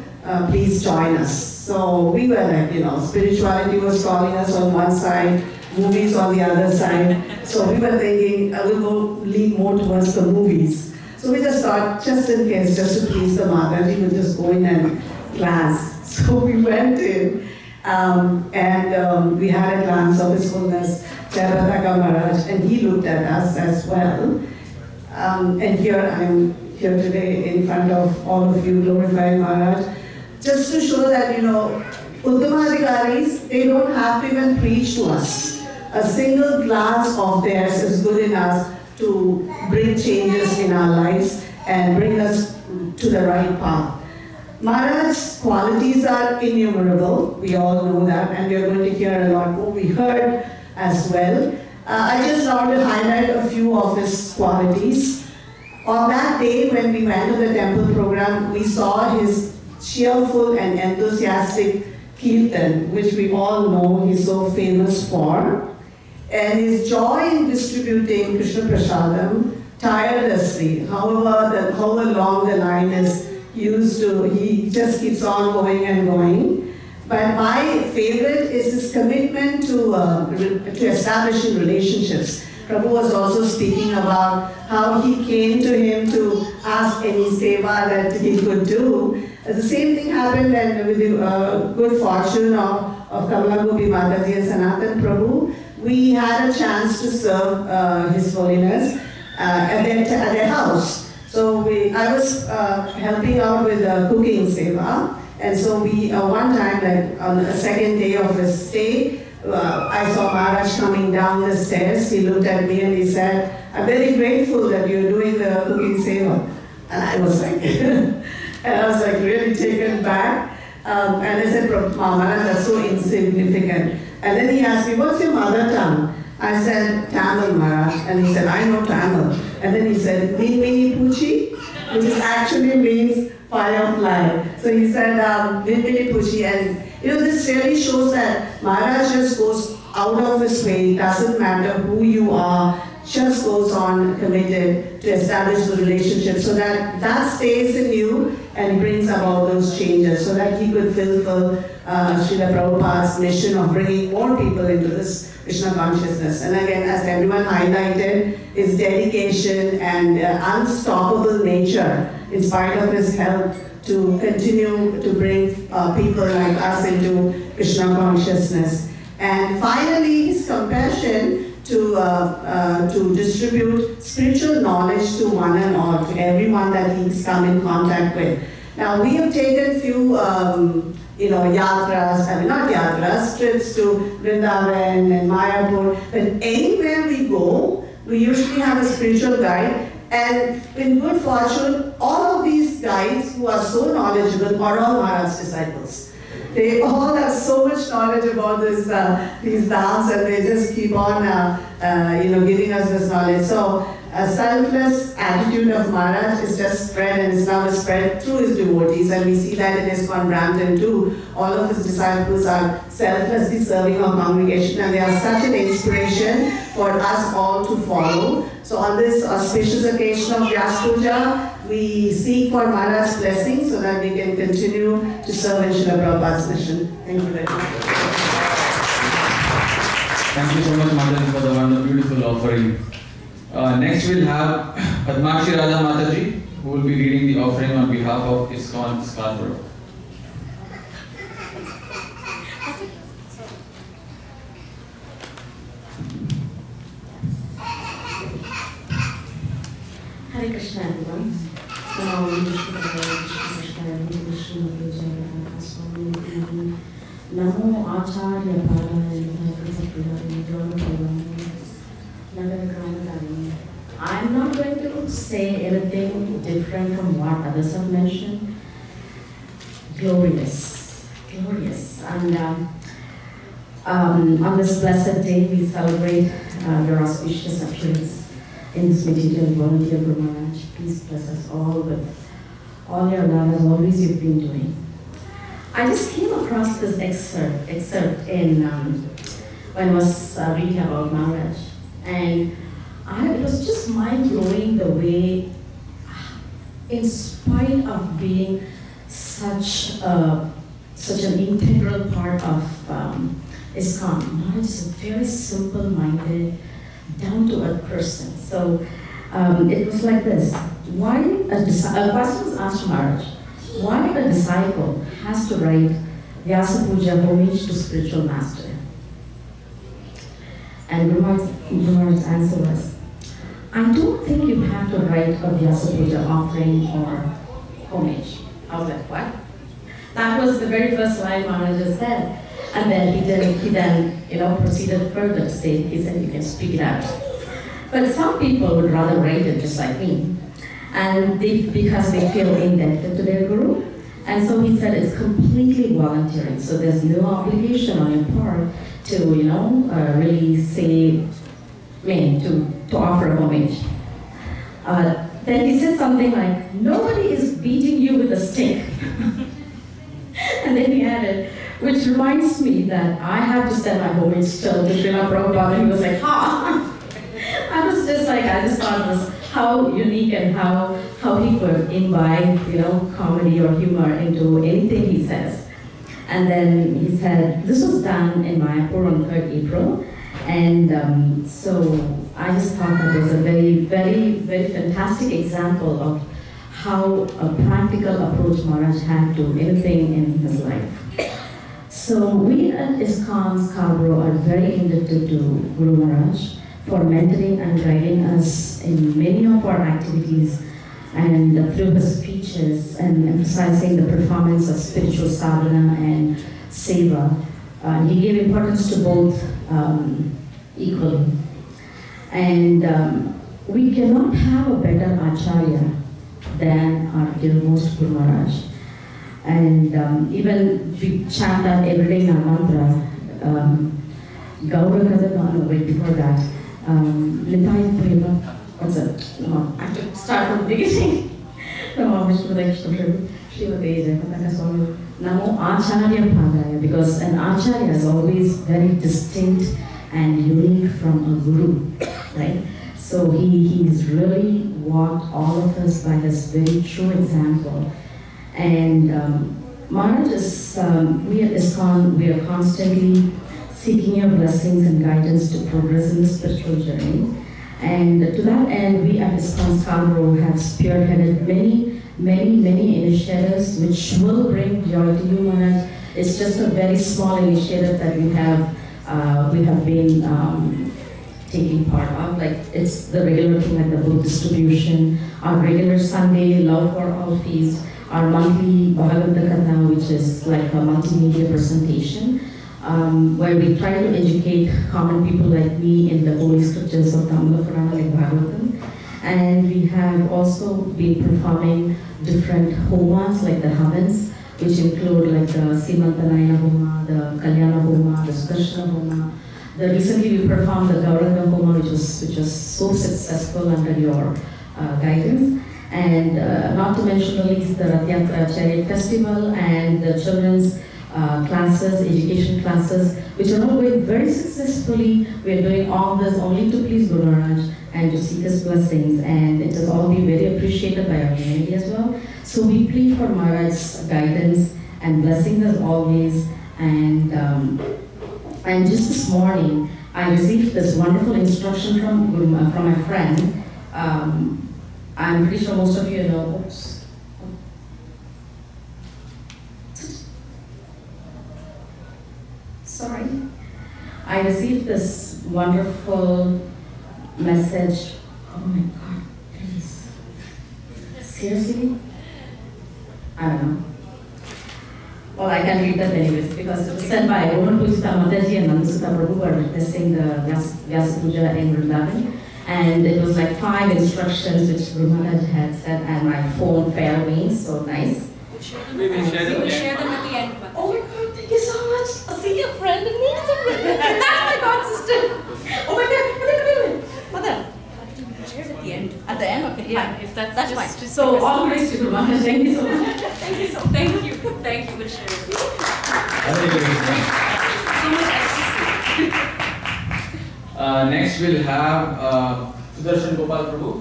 please join us. So we were like, spirituality was calling us on one side, movies on the other side. So we were thinking, we'll go lean more towards the movies. So we just thought, just in case, just to please the Mataji, we'll just go in and glance. So we went in and we had a glance of His Holiness Jayapataka Maharaj, and he looked at us as well. And here I am here today in front of all of you, glorifying Maharaj, just to show that, Uttamadhikaris, they don't have to even preach to us. a single glance of theirs is good enough to bring changes in our lives and bring us to the right path. Maharaj's qualities are innumerable, we all know that, and we are going to hear a lot more. We heard as well. I just want to highlight a few of his qualities. On that day when we went to the temple program, we saw his cheerful and enthusiastic kirtan, which we all know he's so famous for, and his joy in distributing Krishna Prasadam tirelessly, however long the line is used to, he just keeps on going and going. But my favorite is his commitment to establishing relationships. Prabhu was also speaking about how he came to him to ask any seva that he could do. The same thing happened when, with the good fortune of Kamala Gopi Mataji and Sanatan Prabhu, we had a chance to serve His Holiness at their house. So I was helping out with cooking seva, and so we one time, like on the second day of his stay, I saw Maharaj coming down the stairs. He looked at me and he said, "I'm very grateful that you're doing the cooking seva." And I was like, really taken back. And I said, "Maharaj, that's so insignificant." And then he asked me, "What's your mother tongue?" I said, "Tamil, Maharaj." And he said, "I know Tamil." And then he said, "Mini Puchi," which actually means firefly. So he said, "Mini Puchi." And this really shows that Maharaj just goes out of his way. It doesn't matter who you are, just goes on committed to establish the relationship so that stays in you and brings about those changes so that he could fulfill Srila Prabhupada's mission of bringing more people into this Krishna consciousness. And again, as everyone highlighted, his dedication and unstoppable nature, in spite of his health, to continue to bring people like us into Krishna consciousness. And finally, his compassion to distribute spiritual knowledge to one and all, to everyone that he's come in contact with. Now, we have taken few trips to Vrindavan and Mayapur, but anywhere we go, we usually have a spiritual guide, and in good fortune, all of these guides who are so knowledgeable are all Maharaj's disciples. They all have so much knowledge about these dhams, and they just keep on giving us this knowledge. So a selfless attitude of Maharaj is just spread, and is now spread through his devotees, and we see that in ISKCON Brampton too. All of his disciples are selflessly serving our congregation, and they are such an inspiration for us all to follow. So on this auspicious occasion of Vyasa Puja, we seek for Maharaj's blessing so that we can continue to serve in Srila Prabhupada's mission. Thank you very much. Thank you so much, Mataji, for the wonderful, beautiful offering. Next we'll have Padmakshi Radha Mataji, who will be leading the offering on behalf of ISKCON Scarborough. Hare Krishna, everyone. Namo H.H.JAYAPATAKA. I'm not going to say anything different from what others have mentioned. Glorious, glorious. And on this blessed day, we celebrate your auspicious appearance in this material world, dear Guru Maharaj. Please bless us all with all your love as always you've been doing. I just came across this excerpt in when I was reading about Maharaj, and it was just mind-blowing the way, in spite of being such an integral part of ISKCON, Maharaj is a very simple-minded, down-to-earth person. So it was like this: why a question was asked to Maharaj, why a disciple has to write Vyasa Puja homage to spiritual master? And Guru Maharaj's answer was, I don't think you have to write a Vyasa Puja offering or homage. I was like, what? That was the very first line Maharaj just said. And then he then proceeded further to say, he said, you can speak it out. But some people would rather write it just like me, and because they feel indebted to their guru. And so he said it's completely voluntary, so there's no obligation on your part to, really say, to offer homage. Then he said something like, nobody is beating you with a stick. And then he added, which reminds me that I have to send my homage still to Srila Prabhupada. And he was like, ha! I was just like, I just thought it was how unique and how he could imbibe, comedy or humor into anything he says. And then he said, this was done in Mayapur on 3rd April. And so I just thought that was a very, very, very fantastic example of how a practical approach Maharaj had to anything in his life. So we at ISKCON Scarborough are very indebted to Guru Maharaj for mentoring and guiding us in many of our activities, and through his speeches and emphasizing the performance of spiritual sadhana and seva. He gave importance to both equally. And we cannot have a better acharya than our dearmost Guru Maharaj. And even we chant that every day in our mantra, Gaura Kadana, wait, before that, Nitai Prema, what's it? No, I have to start from the beginning. Namo Acharya Padaya, because an Acharya is always very distinct and unique from a Guru, right? So he's really walked all of us by his very true example. And Maharaj is, we at ISKCON, we are constantly seeking your blessings and guidance to progress in the spiritual journey. And to that end, we at ISKCON Scarborough have spearheaded many initiatives which will bring joy to you, Maharaj. It's just a very small initiative that we have been taking part of. Like, it's the regular thing like the book distribution, our regular Sunday Love for All feast, our monthly Bhagavata Katha, which is like a multimedia presentation, where we try to educate common people like me in the holy scriptures of Tamil Purana like Bhagavatam. And we have also been performing different homas like the havans, which include like the Simantanayana Homa, the Kalyana Homa, the Sudarshana Homa. Recently we performed the Gauranga Homa, which was so successful under your guidance. And not to mention the least the Rath Chariot Festival and the children's classes, education classes, which are all going very successfully. We are doing all this only to please Guru Maharaj and to seek his blessings, and it has all been very appreciated by our community as well. So we plead for Maharaj's guidance and blessings as always. And just this morning, I received this wonderful instruction from my friend. I'm pretty sure most of you know. Oops. Sorry. I received this wonderful message. Oh my God, please. Seriously? I don't know. Well, I can read that anyways, because it was sent by Roman Pujita Mataji and Nandasuta Prabhu, who are witnessing the VYASA Puja in Vrindavan. And it was like 5 instructions which Guru Maharaj had said, and my phone failed me, so nice. We will share them at the end. Oh my God, thank you so much. I'll see your friend and me as a friend. That's my God sister. Oh my God, Mother. Share it at the end. At the end? Okay, Yeah, fine. if that's fine. just So all praise to Guru Maharaj. Thank you so much. Thank you. Thank you. We'll share it. So much ecstasy. Next we'll have Sudarshan Gopal Prabhu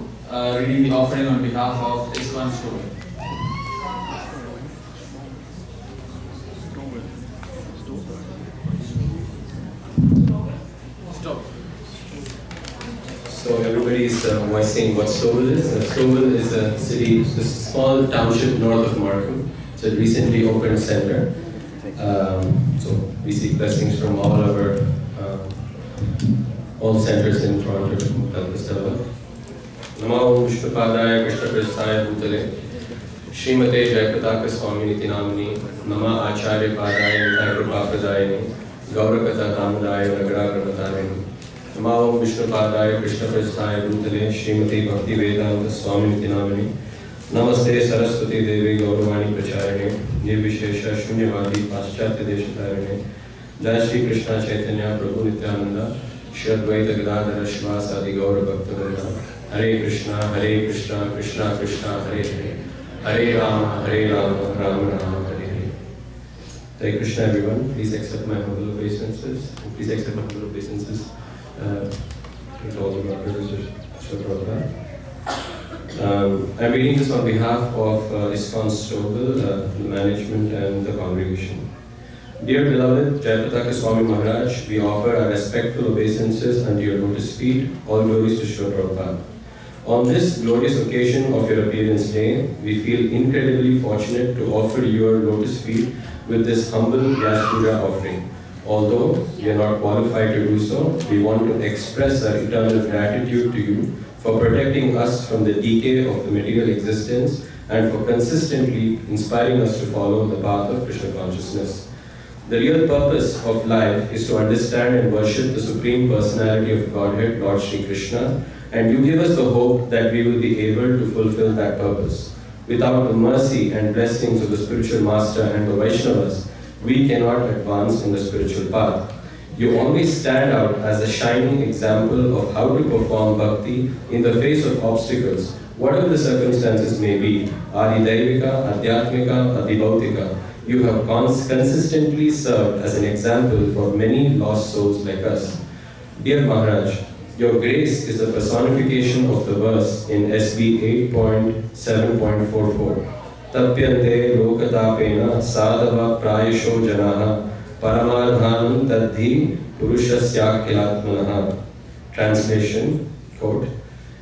reading the offering on behalf of ISKCON Store. So everybody is voicing what Stowell is. Stowell is a city, it's a small township north of Markham. It's a recently opened center. So we seek blessings from all centers in Toronto to help us develop. Namo Vishnupadaya Krishna Prasthaya Bhutale Srimate Jayapataka Swami Niti Namini, Nama Acharya Padaya Nitayakrupapadayani, Gaurakata Damadaya Nagaragramatarini, Nama Om Vishnu Padaya Krishna Prasthaya Bhutale, Srimati Bhakti Vedanta Swami Niti Namini, Namaste Saraswati Devi Gauravani Pracharini, Nirvishesha Shunyavadi Paschatya Deshatarine, Jai Shri Krishna Chaitanya Prabhu Nityananda, Shri Advaita Gadadhara Shivasadi Gaura Bhaktavinda, Hare Krishna, Krishna Krishna, Hare Hare, Hare Rama, Rama Rama, Hare Hare. Hare Krishna everyone, please accept my humble obeisances. Please accept my humble obeisances with all the brothers of Srila Prabhupada. I'm reading this on behalf of ISKCON Stouffville, the management and the congregation. Dear beloved Jayapataka Swami Maharaj, we offer our respectful obeisances unto your lotus feet. All glories to Srila Prabhupada. On this glorious occasion of your appearance day, we feel incredibly fortunate to offer your lotus feet with this humble Vyasa Puja offering. Although we are not qualified to do so, we want to express our eternal gratitude to you for protecting us from the decay of the material existence and for consistently inspiring us to follow the path of Krishna consciousness. The real purpose of life is to understand and worship the Supreme Personality of Godhead, Lord Shri Krishna, and you give us the hope that we will be able to fulfill that purpose. Without the mercy and blessings of the spiritual master and the Vaishnavas, we cannot advance in the spiritual path. You always stand out as a shining example of how to perform bhakti in the face of obstacles, whatever the circumstances may be, Adi-Daivika, Adhyatmika, Adibhautika. You have consistently served as an example for many lost souls like us. Dear Maharaj, your grace is the personification of the verse in SB 8.7.44. Tapyante lokatapena sadhava prayasho janaha paramardhanam tadhi purushasya. Translation, quote,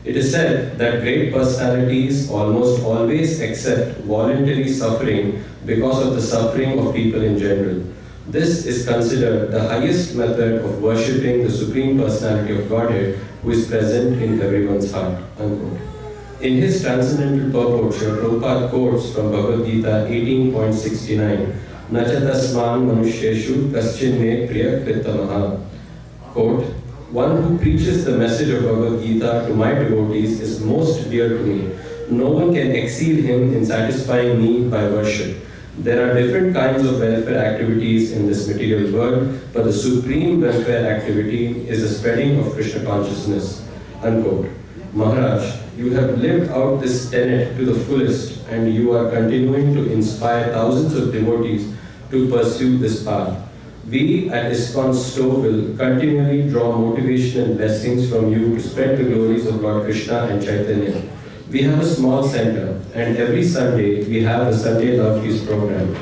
it is said that great personalities almost always accept voluntary suffering because of the suffering of people in general. This is considered the highest method of worshipping the Supreme Personality of Godhead who is present in everyone's heart. Unquote. In his transcendental purport, Srila Prabhupada quotes from Bhagavad Gita 18.69, Nacha tasman manusheshu kaschin me priya kritamaha. Quote, one who preaches the message of Bhagavad Gita to my devotees is most dear to me. No one can exceed him in satisfying me by worship. There are different kinds of welfare activities in this material world, but the supreme welfare activity is the spreading of Krishna consciousness. Unquote. Maharaj, you have lived out this tenet to the fullest and you are continuing to inspire thousands of devotees to pursue this path. We at ISKCON Stouffville continually draw motivation and blessings from you to spread the glories of Lord Krishna and Chaitanya. We have a small center, and every Sunday we have a Sunday Love Feast program.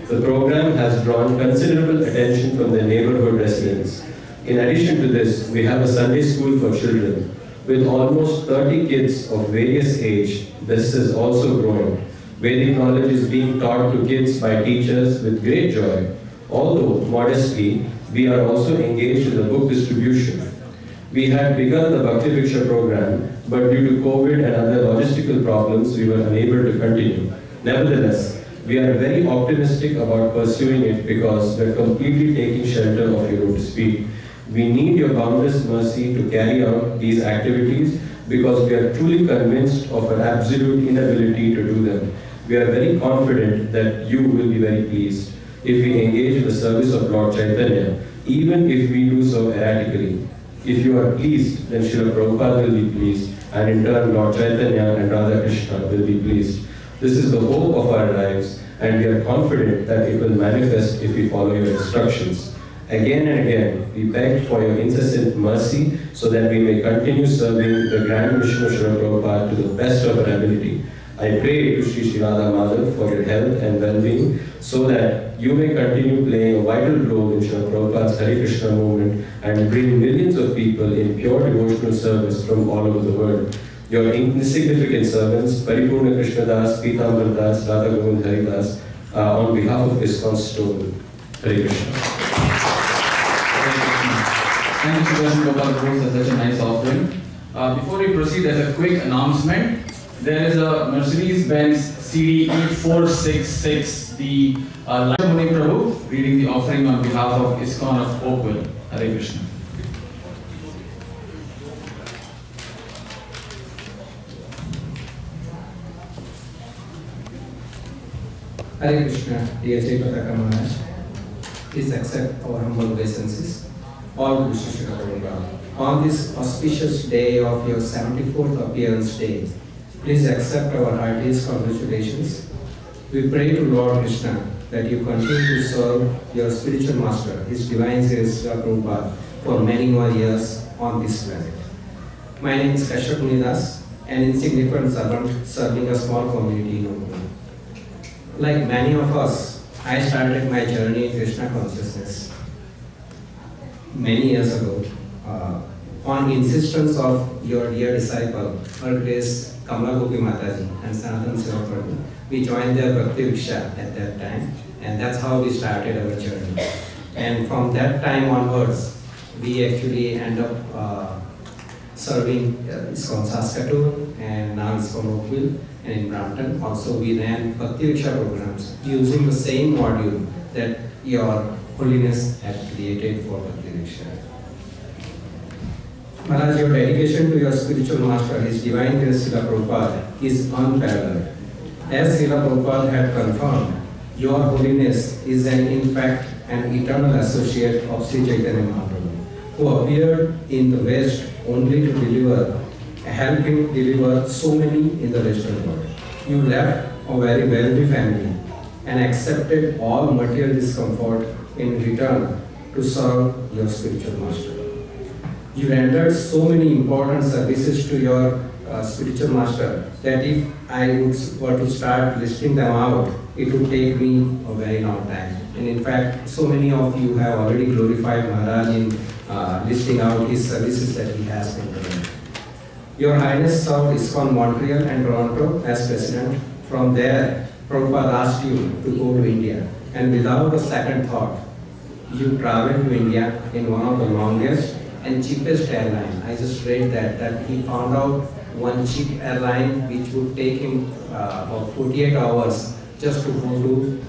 The program has drawn considerable attention from the neighborhood residents. In addition to this, we have a Sunday school for children. With almost 30 kids of various age, this is also growing. Vedic knowledge is being taught to kids by teachers with great joy. Although, modestly, we are also engaged in the book distribution. We had begun the Bhakti Viksha program, but due to COVID and other logistical problems, we were unable to continue. Nevertheless, we are very optimistic about pursuing it because we are completely taking shelter of your lotus feet. We need your boundless mercy to carry out these activities because we are truly convinced of our absolute inability to do them. We are very confident that you will be very pleased if we engage in the service of Lord Chaitanya, even if we do so erratically. If you are pleased, then Srila Prabhupada will be pleased, and in turn Lord Chaitanya and Radha Krishna will be pleased. This is the hope of our lives, and we are confident that it will manifest if we follow your instructions. Again and again, we beg for your incessant mercy so that we may continue serving the grand mission of Srila Prabhupada to the best of our ability. I pray to Sri Sri Radha Madhav for your health and well-being so that you may continue playing a vital role in Srila Prabhupada's Hare Krishna movement and bring millions of people in pure devotional service from all over the world. Your insignificant servants, Paripurna Krishna Das, Pitambar Das, Radha Govind Hari Das, on behalf of ISKCON Stouffville. Hare Krishna. Thank you, Sri Gopal Prabhu, for such a nice offering. Before we proceed, there's a quick announcement. there is a Mercedes-Benz CDE 466. The Muni Prabhu reading the offering on behalf of ISKCON of Oakville. Hare Krishna. Hare Krishna, dear H.H.JAYAPATAKA Maharaj. Please accept our humble obeisances. All Krishna Prabhupada. On this auspicious day of your 74th appearance day, please accept our heartiest congratulations. We pray to Lord Krishna that you continue to serve your spiritual master, His Divine Grace Prabhupada, for many more years on this planet. My name is H.H.JAYAPATAKA, an insignificant servant serving a small community in Oakville. Like many of us, I started my journey in Krishna consciousness many years ago. On insistence of your dear disciple, Her Grace Kamala Gopi Mataji and Sanatan Seva Prabhu, we joined their Bhakti Riksha at that time, and that's how we started our journey. And from that time onwards, we actually end up serving ISKCON Saskatoon and now ISKCON Oakville, and in Brampton. Also, we ran Bhakti Riksha programs using the same module that your Holiness had created for Bhakti Riksha. Maharaj, your dedication to your spiritual master, His Divine Grace Srila Prabhupada, is unparalleled. As Srila Prabhupada had confirmed, your Holiness is in fact an eternal associate of Sri Chaitanya Mahaprabhu, who appeared in the West only to help him deliver so many in the Western world. You left a very wealthy family and accepted all material discomfort in return to serve your spiritual master. You rendered so many important services to your spiritual master that if I were to start listing them out, it would take me a very long time. And in fact, so many of you have already glorified Maharaj in listing out his services that he has been doing. Your Highness served ISKCON Montreal and Toronto as president. From there, Prabhupada asked you to go to India. And without a second thought, you traveled to India in one of the longest and cheapest airline. I just read that he found out one cheap airline which would take him about 48 hours just to go to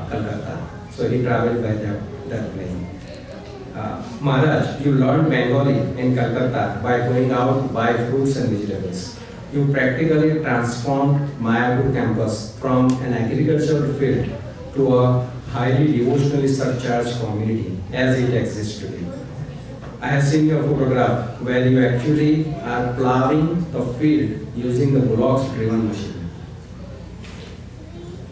Calcutta. So he traveled by that plane. Maharaj, you learned Bengali in Calcutta by going out to buy fruits and vegetables. You practically transformed Mayapur campus from an agricultural field to a highly devotionally surcharged community as it exists today. I have seen your photograph where you actually are plowing the field using the bullocks-driven machine.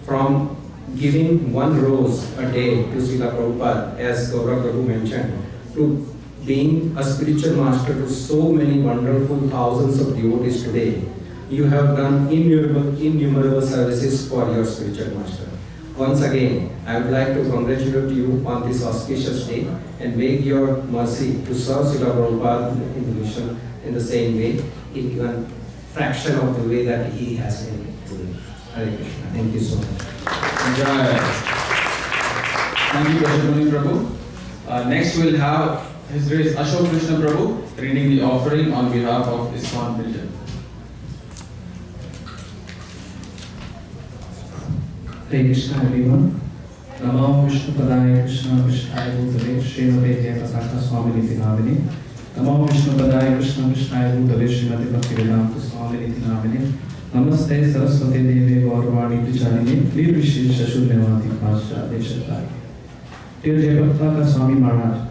From giving one rose a day to Srila Prabhupada, as Gaurav Prabhu mentioned, to being a spiritual master to so many wonderful thousands of devotees today, you have done innumerable services for your spiritual master. Once again, I would like to congratulate you on this auspicious day and beg your mercy to serve Srila Prabhupada in the mission in the same way, in a fraction of the way that he has been doing. Hare Krishna. Thank you so much. Thank you, Muni Prabhu. Next, we'll have His Grace Ashok Krishna Prabhu reading the offering on behalf of ISKCON PUJA. Hare Krishna, everyone. Namo Vishnu Padaya Krishna Vishnaya Bhutale Srimate Jayapataka Swami Niti Namine. Namo Vishnu Padaya Krishna Vishnaya Bhutale Srimate Bhaktivedanta Swami Niti Namine. Namaste Saraswati Deve Gaurvani Pricharine Nirvishesha Shunyavati Pascha Deshatai. Dear Jayapataka Swami Maharaj,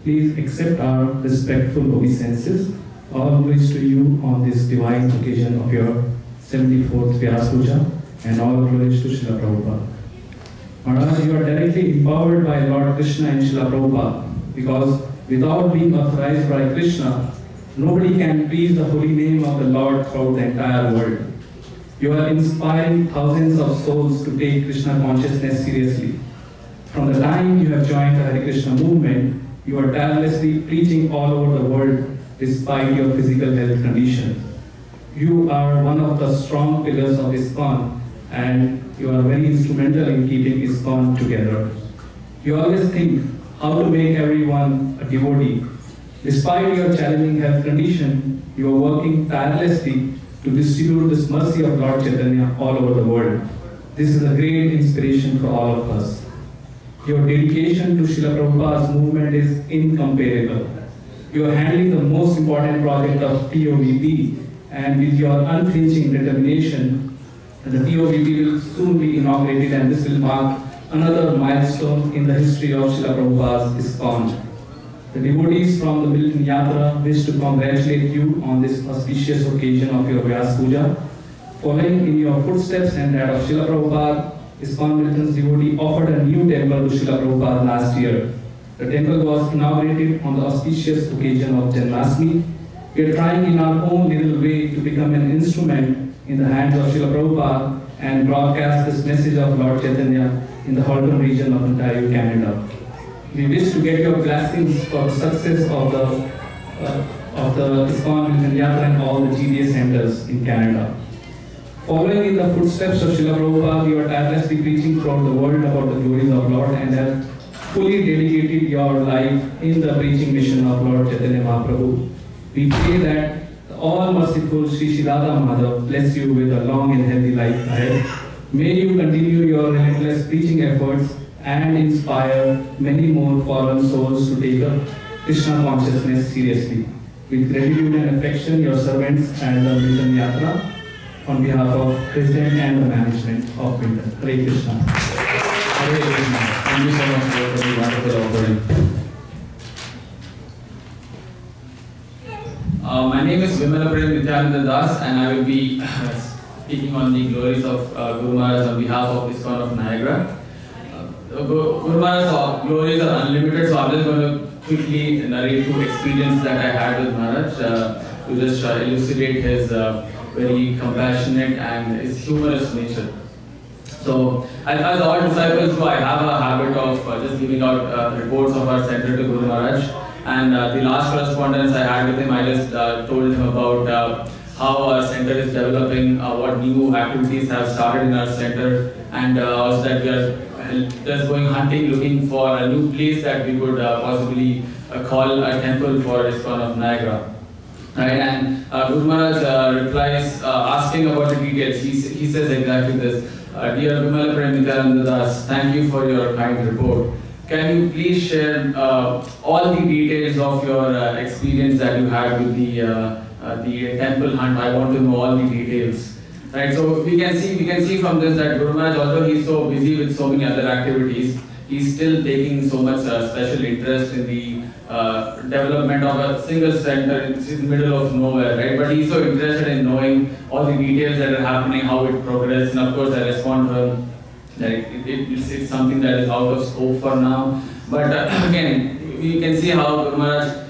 please accept our respectful obeisances. All glories to you on this divine occasion of your 74th Vyasa Puja, and all glories to Srila Prabhupada. Maharaj, you are directly empowered by Lord Krishna and Srila Prabhupada, because without being authorized by Krishna, nobody can praise the holy name of the Lord throughout the entire world. You are inspiring thousands of souls to take Krishna consciousness seriously. From the time you have joined the Hare Krishna movement, you are tirelessly preaching all over the world despite your physical health condition. You are one of the strong pillars of ISKCON, and you are very instrumental in keeping ISKCON together. You always think how to make everyone a devotee. Despite your challenging health condition, you are working tirelessly to distribute this mercy of Lord Chaitanya all over the world. This is a great inspiration for all of us. Your dedication to Srila Prabhupada's movement is incomparable. You are handling the most important project of POVP, and with your unflinching determination, the POVP will soon be inaugurated, and this will mark another milestone in the history of Srila Prabhupada's ISKCON. The devotees from the Milton Yatra wish to congratulate you on this auspicious occasion of your VYASA Puja. Following in your footsteps and that of Srila Prabhupada, ISKCON Milton's devotee offered a new temple to Srila Prabhupada last year. The temple was inaugurated on the auspicious occasion of Janmashtami. We are trying in our own little way to become an instrument in the hands of Srila Prabhupada and broadcast this message of Lord Chaitanya in the Halton region of Ontario, Canada. We wish to get your blessings for the success of the ISKCON Milton Yatra and all the GDA centers in Canada. Following in the footsteps of Srila Prabhupada, you are tirelessly preaching throughout the world about the glories of Lord and have fully dedicated your life in the preaching mission of Lord Chaitanya Mahaprabhu. We pray that the all-merciful Sri Radha Madhav bless you with a long and healthy life ahead. May you continue your relentless preaching efforts and inspire many more fallen souls to take up Krishna consciousness seriously. With gratitude and affection, your servants and the Milton Yatra, on behalf of President and the management of Milton. Hare Krishna. Hare Krishna. Thank you so much for the wonderful offering. My name is Vimala Prem Nityananda Das, and I will be speaking on the glories of Guru Maharaj on behalf of ISKCON of Niagara. Guru Maharaj's glories are unlimited, so I'm just going to quickly narrate two experiences that I had with Maharaj to just elucidate his very compassionate and his humorous nature. So, as all disciples do, I have a habit of just giving out reports of our center to Guru Maharaj. And the last correspondence I had with him, I just told him about how our center is developing, what new activities have started in our center, and also that we are just going hunting, looking for a new place that we could possibly call a temple for ISKCON of Niagara. Right, and Guru Maharaj replies asking about the details. He says exactly this. Dear Vimala Prem Nityananda Das, thank you for your kind report. Can you please share all the details of your experience that you had with the temple hunt? I want to know all the details. Right, so we can see from this that Guru Maharaj, although he's so busy with so many other activities, he's still taking so much special interest in the development of a single center in the middle of nowhere, right? But he's so interested in knowing all the details that are happening, how it progresses, and of course I respond to him that it's something that is out of scope for now. But again, we can see how Guru Maharaj,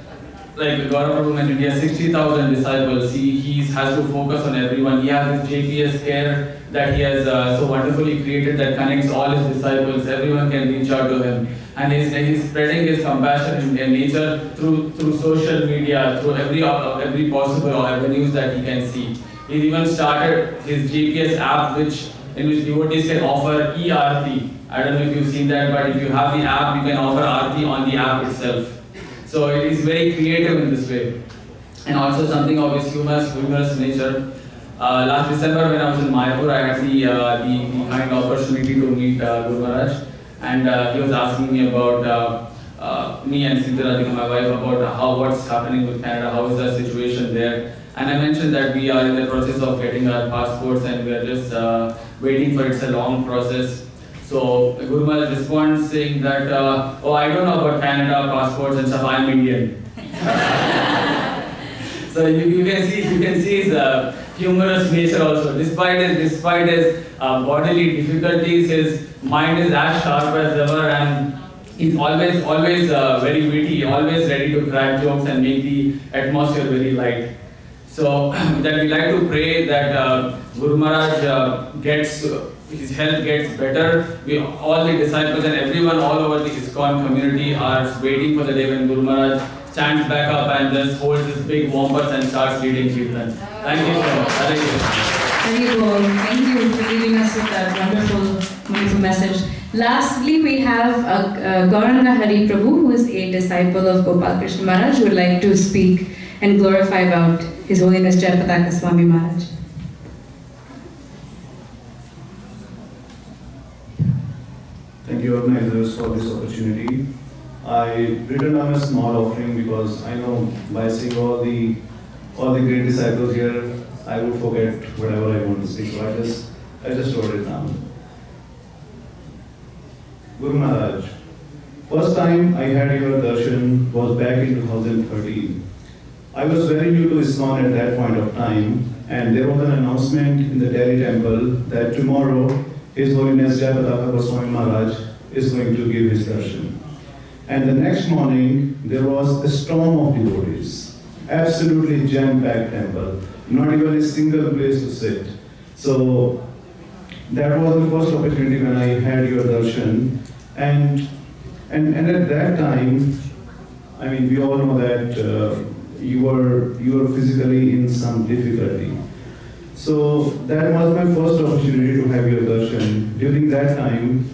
like Gaurav Prabhu mentioned, he has 60,000 disciples. He has to focus on everyone. He has this JPS care that he has so wonderfully created that connects all his disciples. Everyone can reach out to him. And he's spreading his compassion in nature through social media, through every possible avenues that he can see. He even started his GPS app in which devotees can offer e-Aarti. I don't know if you've seen that, but if you have the app, you can offer Aarti on the app itself. So it is very creative in this way. And also something of his humorous nature. Last December when I was in Mayapur, I had the kind opportunity to meet Guru Maharaj. And he was asking me about me and Siddha Radhika, my wife, about what's happening with Canada, how is the situation there. And I mentioned that we are in the process of getting our passports and we are just waiting for it's a long process. So Guru Maharaj responds saying that, oh, I don't know about Canada, passports and stuff, I'm Indian. So you can see his humorous nature also. Despite his bodily difficulties, his mind is as sharp as ever, and he's always very witty, always ready to crack jokes and make the atmosphere very light. So that we like to pray that Guru Maharaj his health gets better. All the disciples and everyone all over the ISKCON community are waiting for the day when Guru Maharaj stands back up and just holds his big wampus and starts leading Kirtan. Thank you so much. Hare Krishna. Thank you for giving us with that wonderful message. Lastly, we have Gauranga Hari Prabhu, who is a disciple of Gopal Krishna Maharaj, who would like to speak and glorify about His Holiness Jayapataka Swami Maharaj. Thank you organizers for this opportunity. I written down a small offering because I know by seeing all the great disciples here, I would forget whatever I want to say. So I just wrote it down. Guru Maharaj, first time I had your darshan was back in 2013. I was very new to ISKCON at that point of time, and there was an announcement in the Delhi temple that tomorrow His Holiness Jayapataka Swami Maharaj is going to give his darshan. And the next morning, there was a storm of devotees, absolutely jam-packed temple, not even a single place to sit. So that was the first opportunity when I had your darshan. And at that time, I mean, we all know that you were physically in some difficulty. So that was my first opportunity to have your darshan. During that time,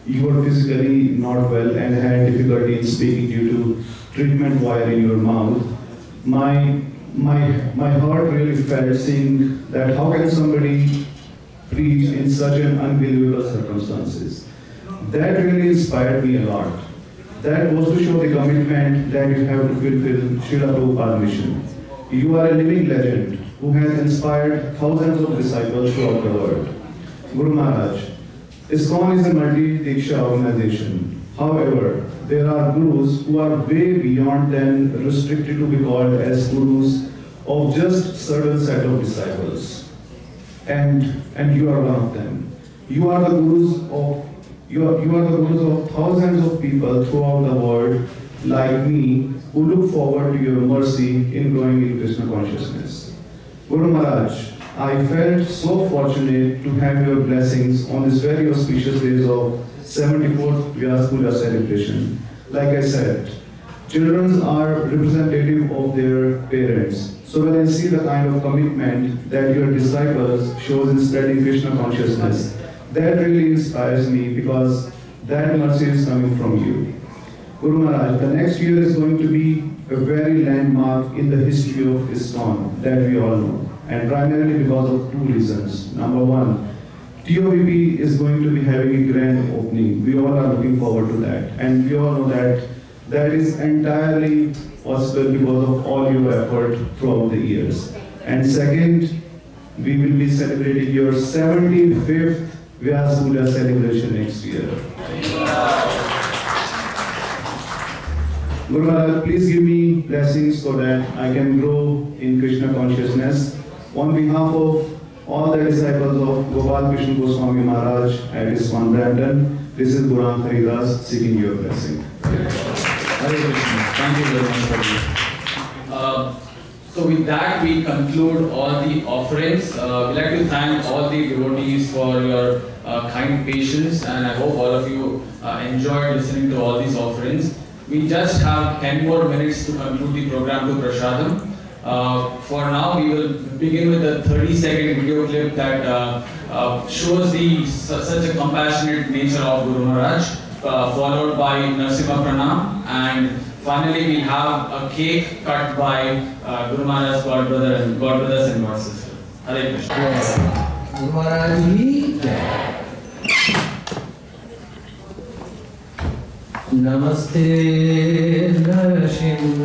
you were physically not well and had difficulty in speaking due to treatment wire in your mouth. My heart really felt seeing that how can somebody preach in such an unbelievable circumstances. That really inspired me a lot. That was to show the commitment that you have to fulfill Srila Prabhupada's mission. You are a living legend who has inspired thousands of disciples throughout the world. Guru Maharaj, ISKCON is a multi-diksha organization. However, there are gurus who are way beyond than restricted to be called as gurus of just certain set of disciples. And you are one of them. You are the gurus of thousands of people throughout the world like me who look forward to your mercy in growing in Krishna consciousness. Guru Maharaj, I felt so fortunate to have your blessings on this very auspicious days of 74th VYASA Puja celebration. Like I said, children are representative of their parents. So when I see the kind of commitment that your disciples shows in spreading Krishna consciousness, that really inspires me because that mercy is coming from you. Guru Maharaj, the next year is going to be a very landmark in the history of ISKCON that we all know. And primarily because of two reasons. Number one, TOVP is going to be having a grand opening. We all are looking forward to that. And we all know that that is entirely possible because of all your effort throughout the years. And second, we will be celebrating your 75th VYASA Puja celebration next year. Guru Maharaj, please give me blessings so that I can grow in Krishna consciousness. On behalf of all the disciples of Gopal Krishna Goswami Maharaj at ISKCON Brampton, this is Guru Haridas seeking your blessing. Hare Krishna. Thank you very much for this. So with that, we conclude all the offerings. We'd like to thank all the devotees for your kind patience, and I hope all of you enjoyed listening to all these offerings. We just have 10 more minutes to conclude the program to Prasadam. For now, we will begin with a 30-second video clip that shows such a compassionate nature of Guru Maharaj, followed by Narsimha Pranam, and finally we'll have a cake cut by Guru Maharaj's godbrothers and god sisters. Hare Krishna. Guru Maharaj ki jai. Namaste Narasimhayo.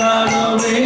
Run away.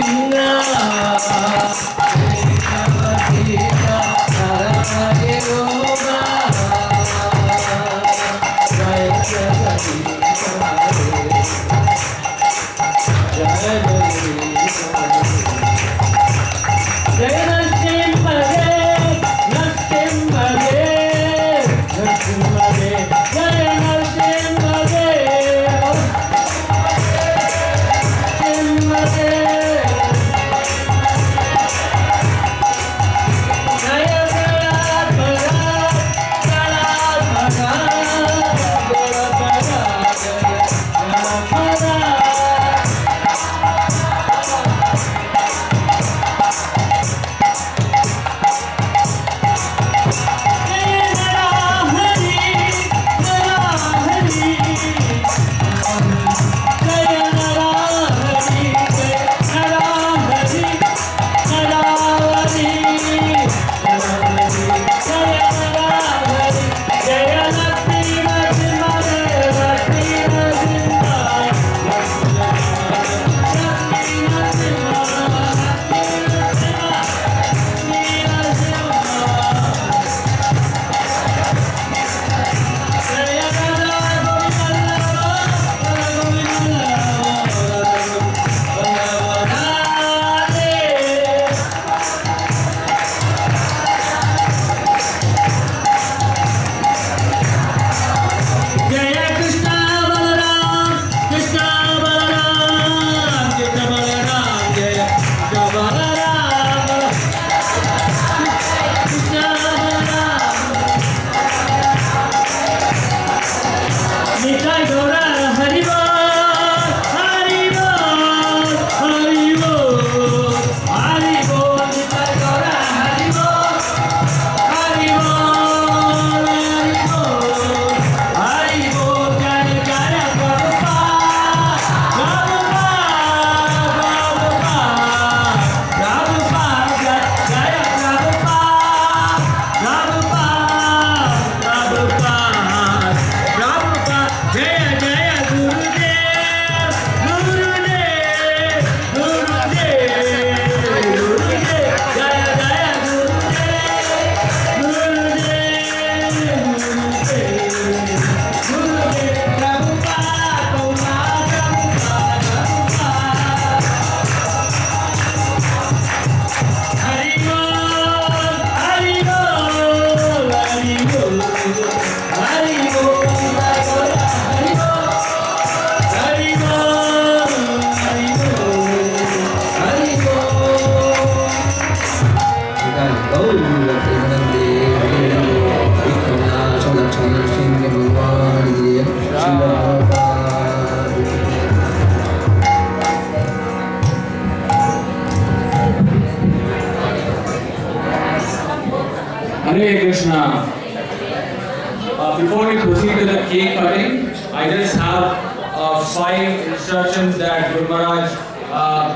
5 instructions that Guru Maharaj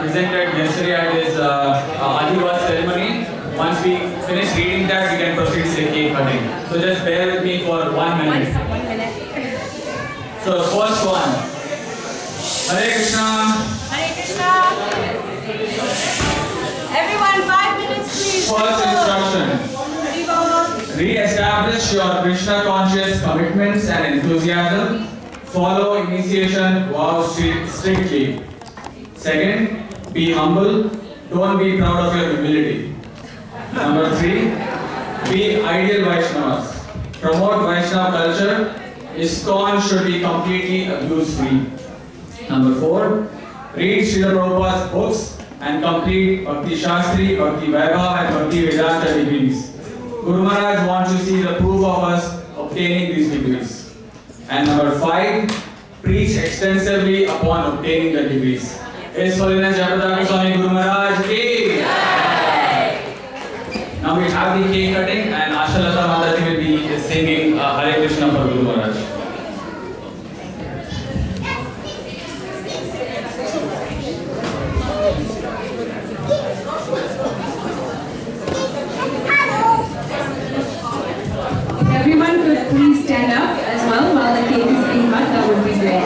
presented yesterday at his Adivas ceremony. Once we finish reading that, we can proceed to the cake cutting. So just bear with me for 1 minute. So first one. Hare Krishna. Hare Krishna. Everyone, 5 minutes please. First instruction. Re-establish your Krishna conscious commitments and enthusiasm. Follow initiation vows strictly. Second, be humble. Don't be proud of your humility. Number 3, be ideal Vaishnavas. Promote Vaishnava culture. ISKCON should be completely abuse-free. Number 4, read Srila Prabhupada's books and complete Bhakti Shastri, Bhakti Vaibhav and Bhakti Vedanta degrees. Guru Maharaj wants to see the proof of us obtaining these degrees. And number 5, preach extensively upon obtaining the degrees. His Holiness Jayapataka Swami Guru Maharaj ki Jai. Now we have the cake cutting and Ashalata Mataji will be singing Hare Krishna for Guru Maharaj. Everyone could please stand up as well while the cake is being cut. That would be great.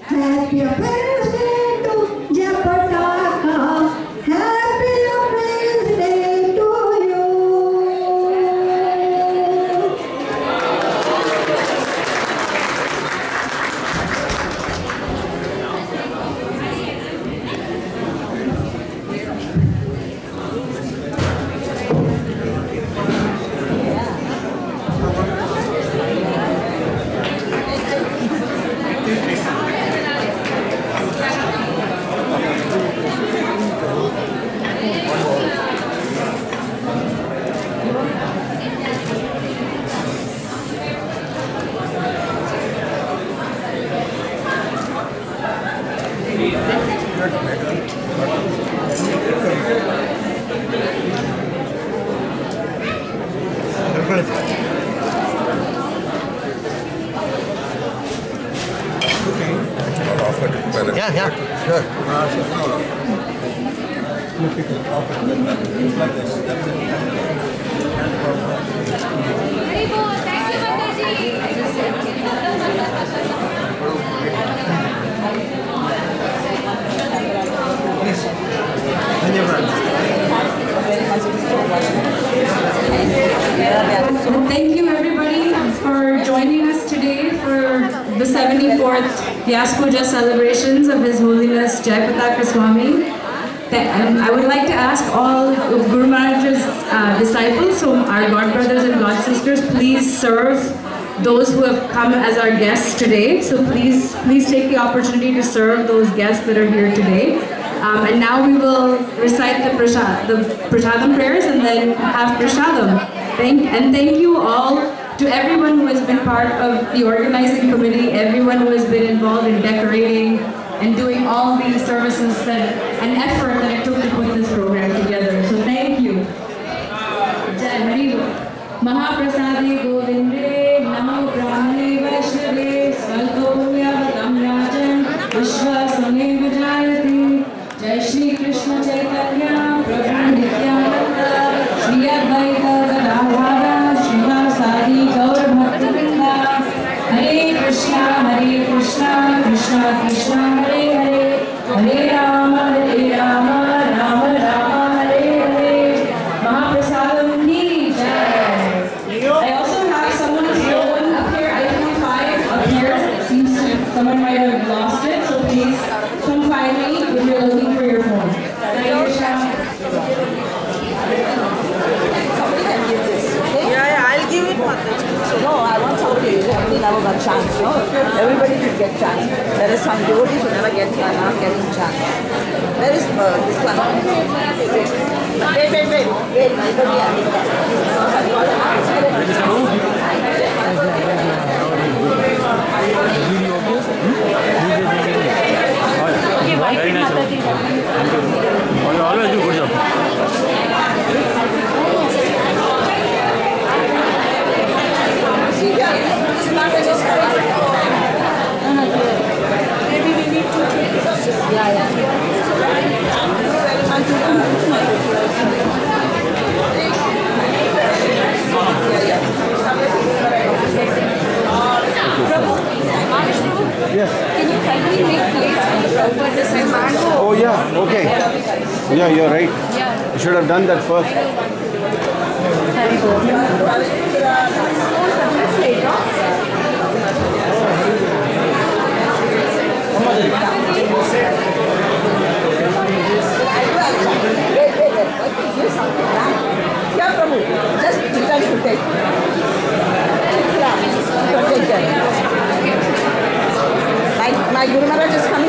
Thank you. Thank you everybody for joining us today for the 74th VYASA celebrations of His Holiness Jayapataka Swami. I would like to ask all of Guru Maharaj's disciples, so our godbrothers and god sisters, please serve those who have come as our guests today. So please take the opportunity to serve those guests that are here today. And now we will recite the prasadam prayers and then have prasadam. Thank you all to everyone who has been part of the organizing committee, everyone who has been involved in decorating and doing all the services and effort that it took to put this program together. So thank you. Mahaprasade Govinde, Namo Brahmane Vaishnave, Svalpopuryavam Rajan, Vishwasame Vijayati, Jai Shri Krishna Chaitanya, Prabhu Nityananda, Shri Advaita Gadadhara, Srivasadi Gaur Bhaktivinoda, Hare Krishna, Krishna Krishna, Hare Hare, Hare Rama, Rama Rama, Hare Hare. Mahaprasadam ki jai. I also have someone's phone up here, iPhone 5 up here. Seems someone might have lost it, so please come find me if you're looking for your phone. Yeah, I'll give it one. No, I want somebody who never got chance. No, everybody should get chance. There is some devotees who never get not getting chance. Where is this one? Wait. Very nice. You always do good job. Maybe we need to. Yeah. Yes. Can you kindly make plates for the Prabhupada this time? Oh yeah, okay. Yeah, you're right. Yeah. You should have done that first. Yeah, Prabhu, just return to take. My Guru Maharaj is coming.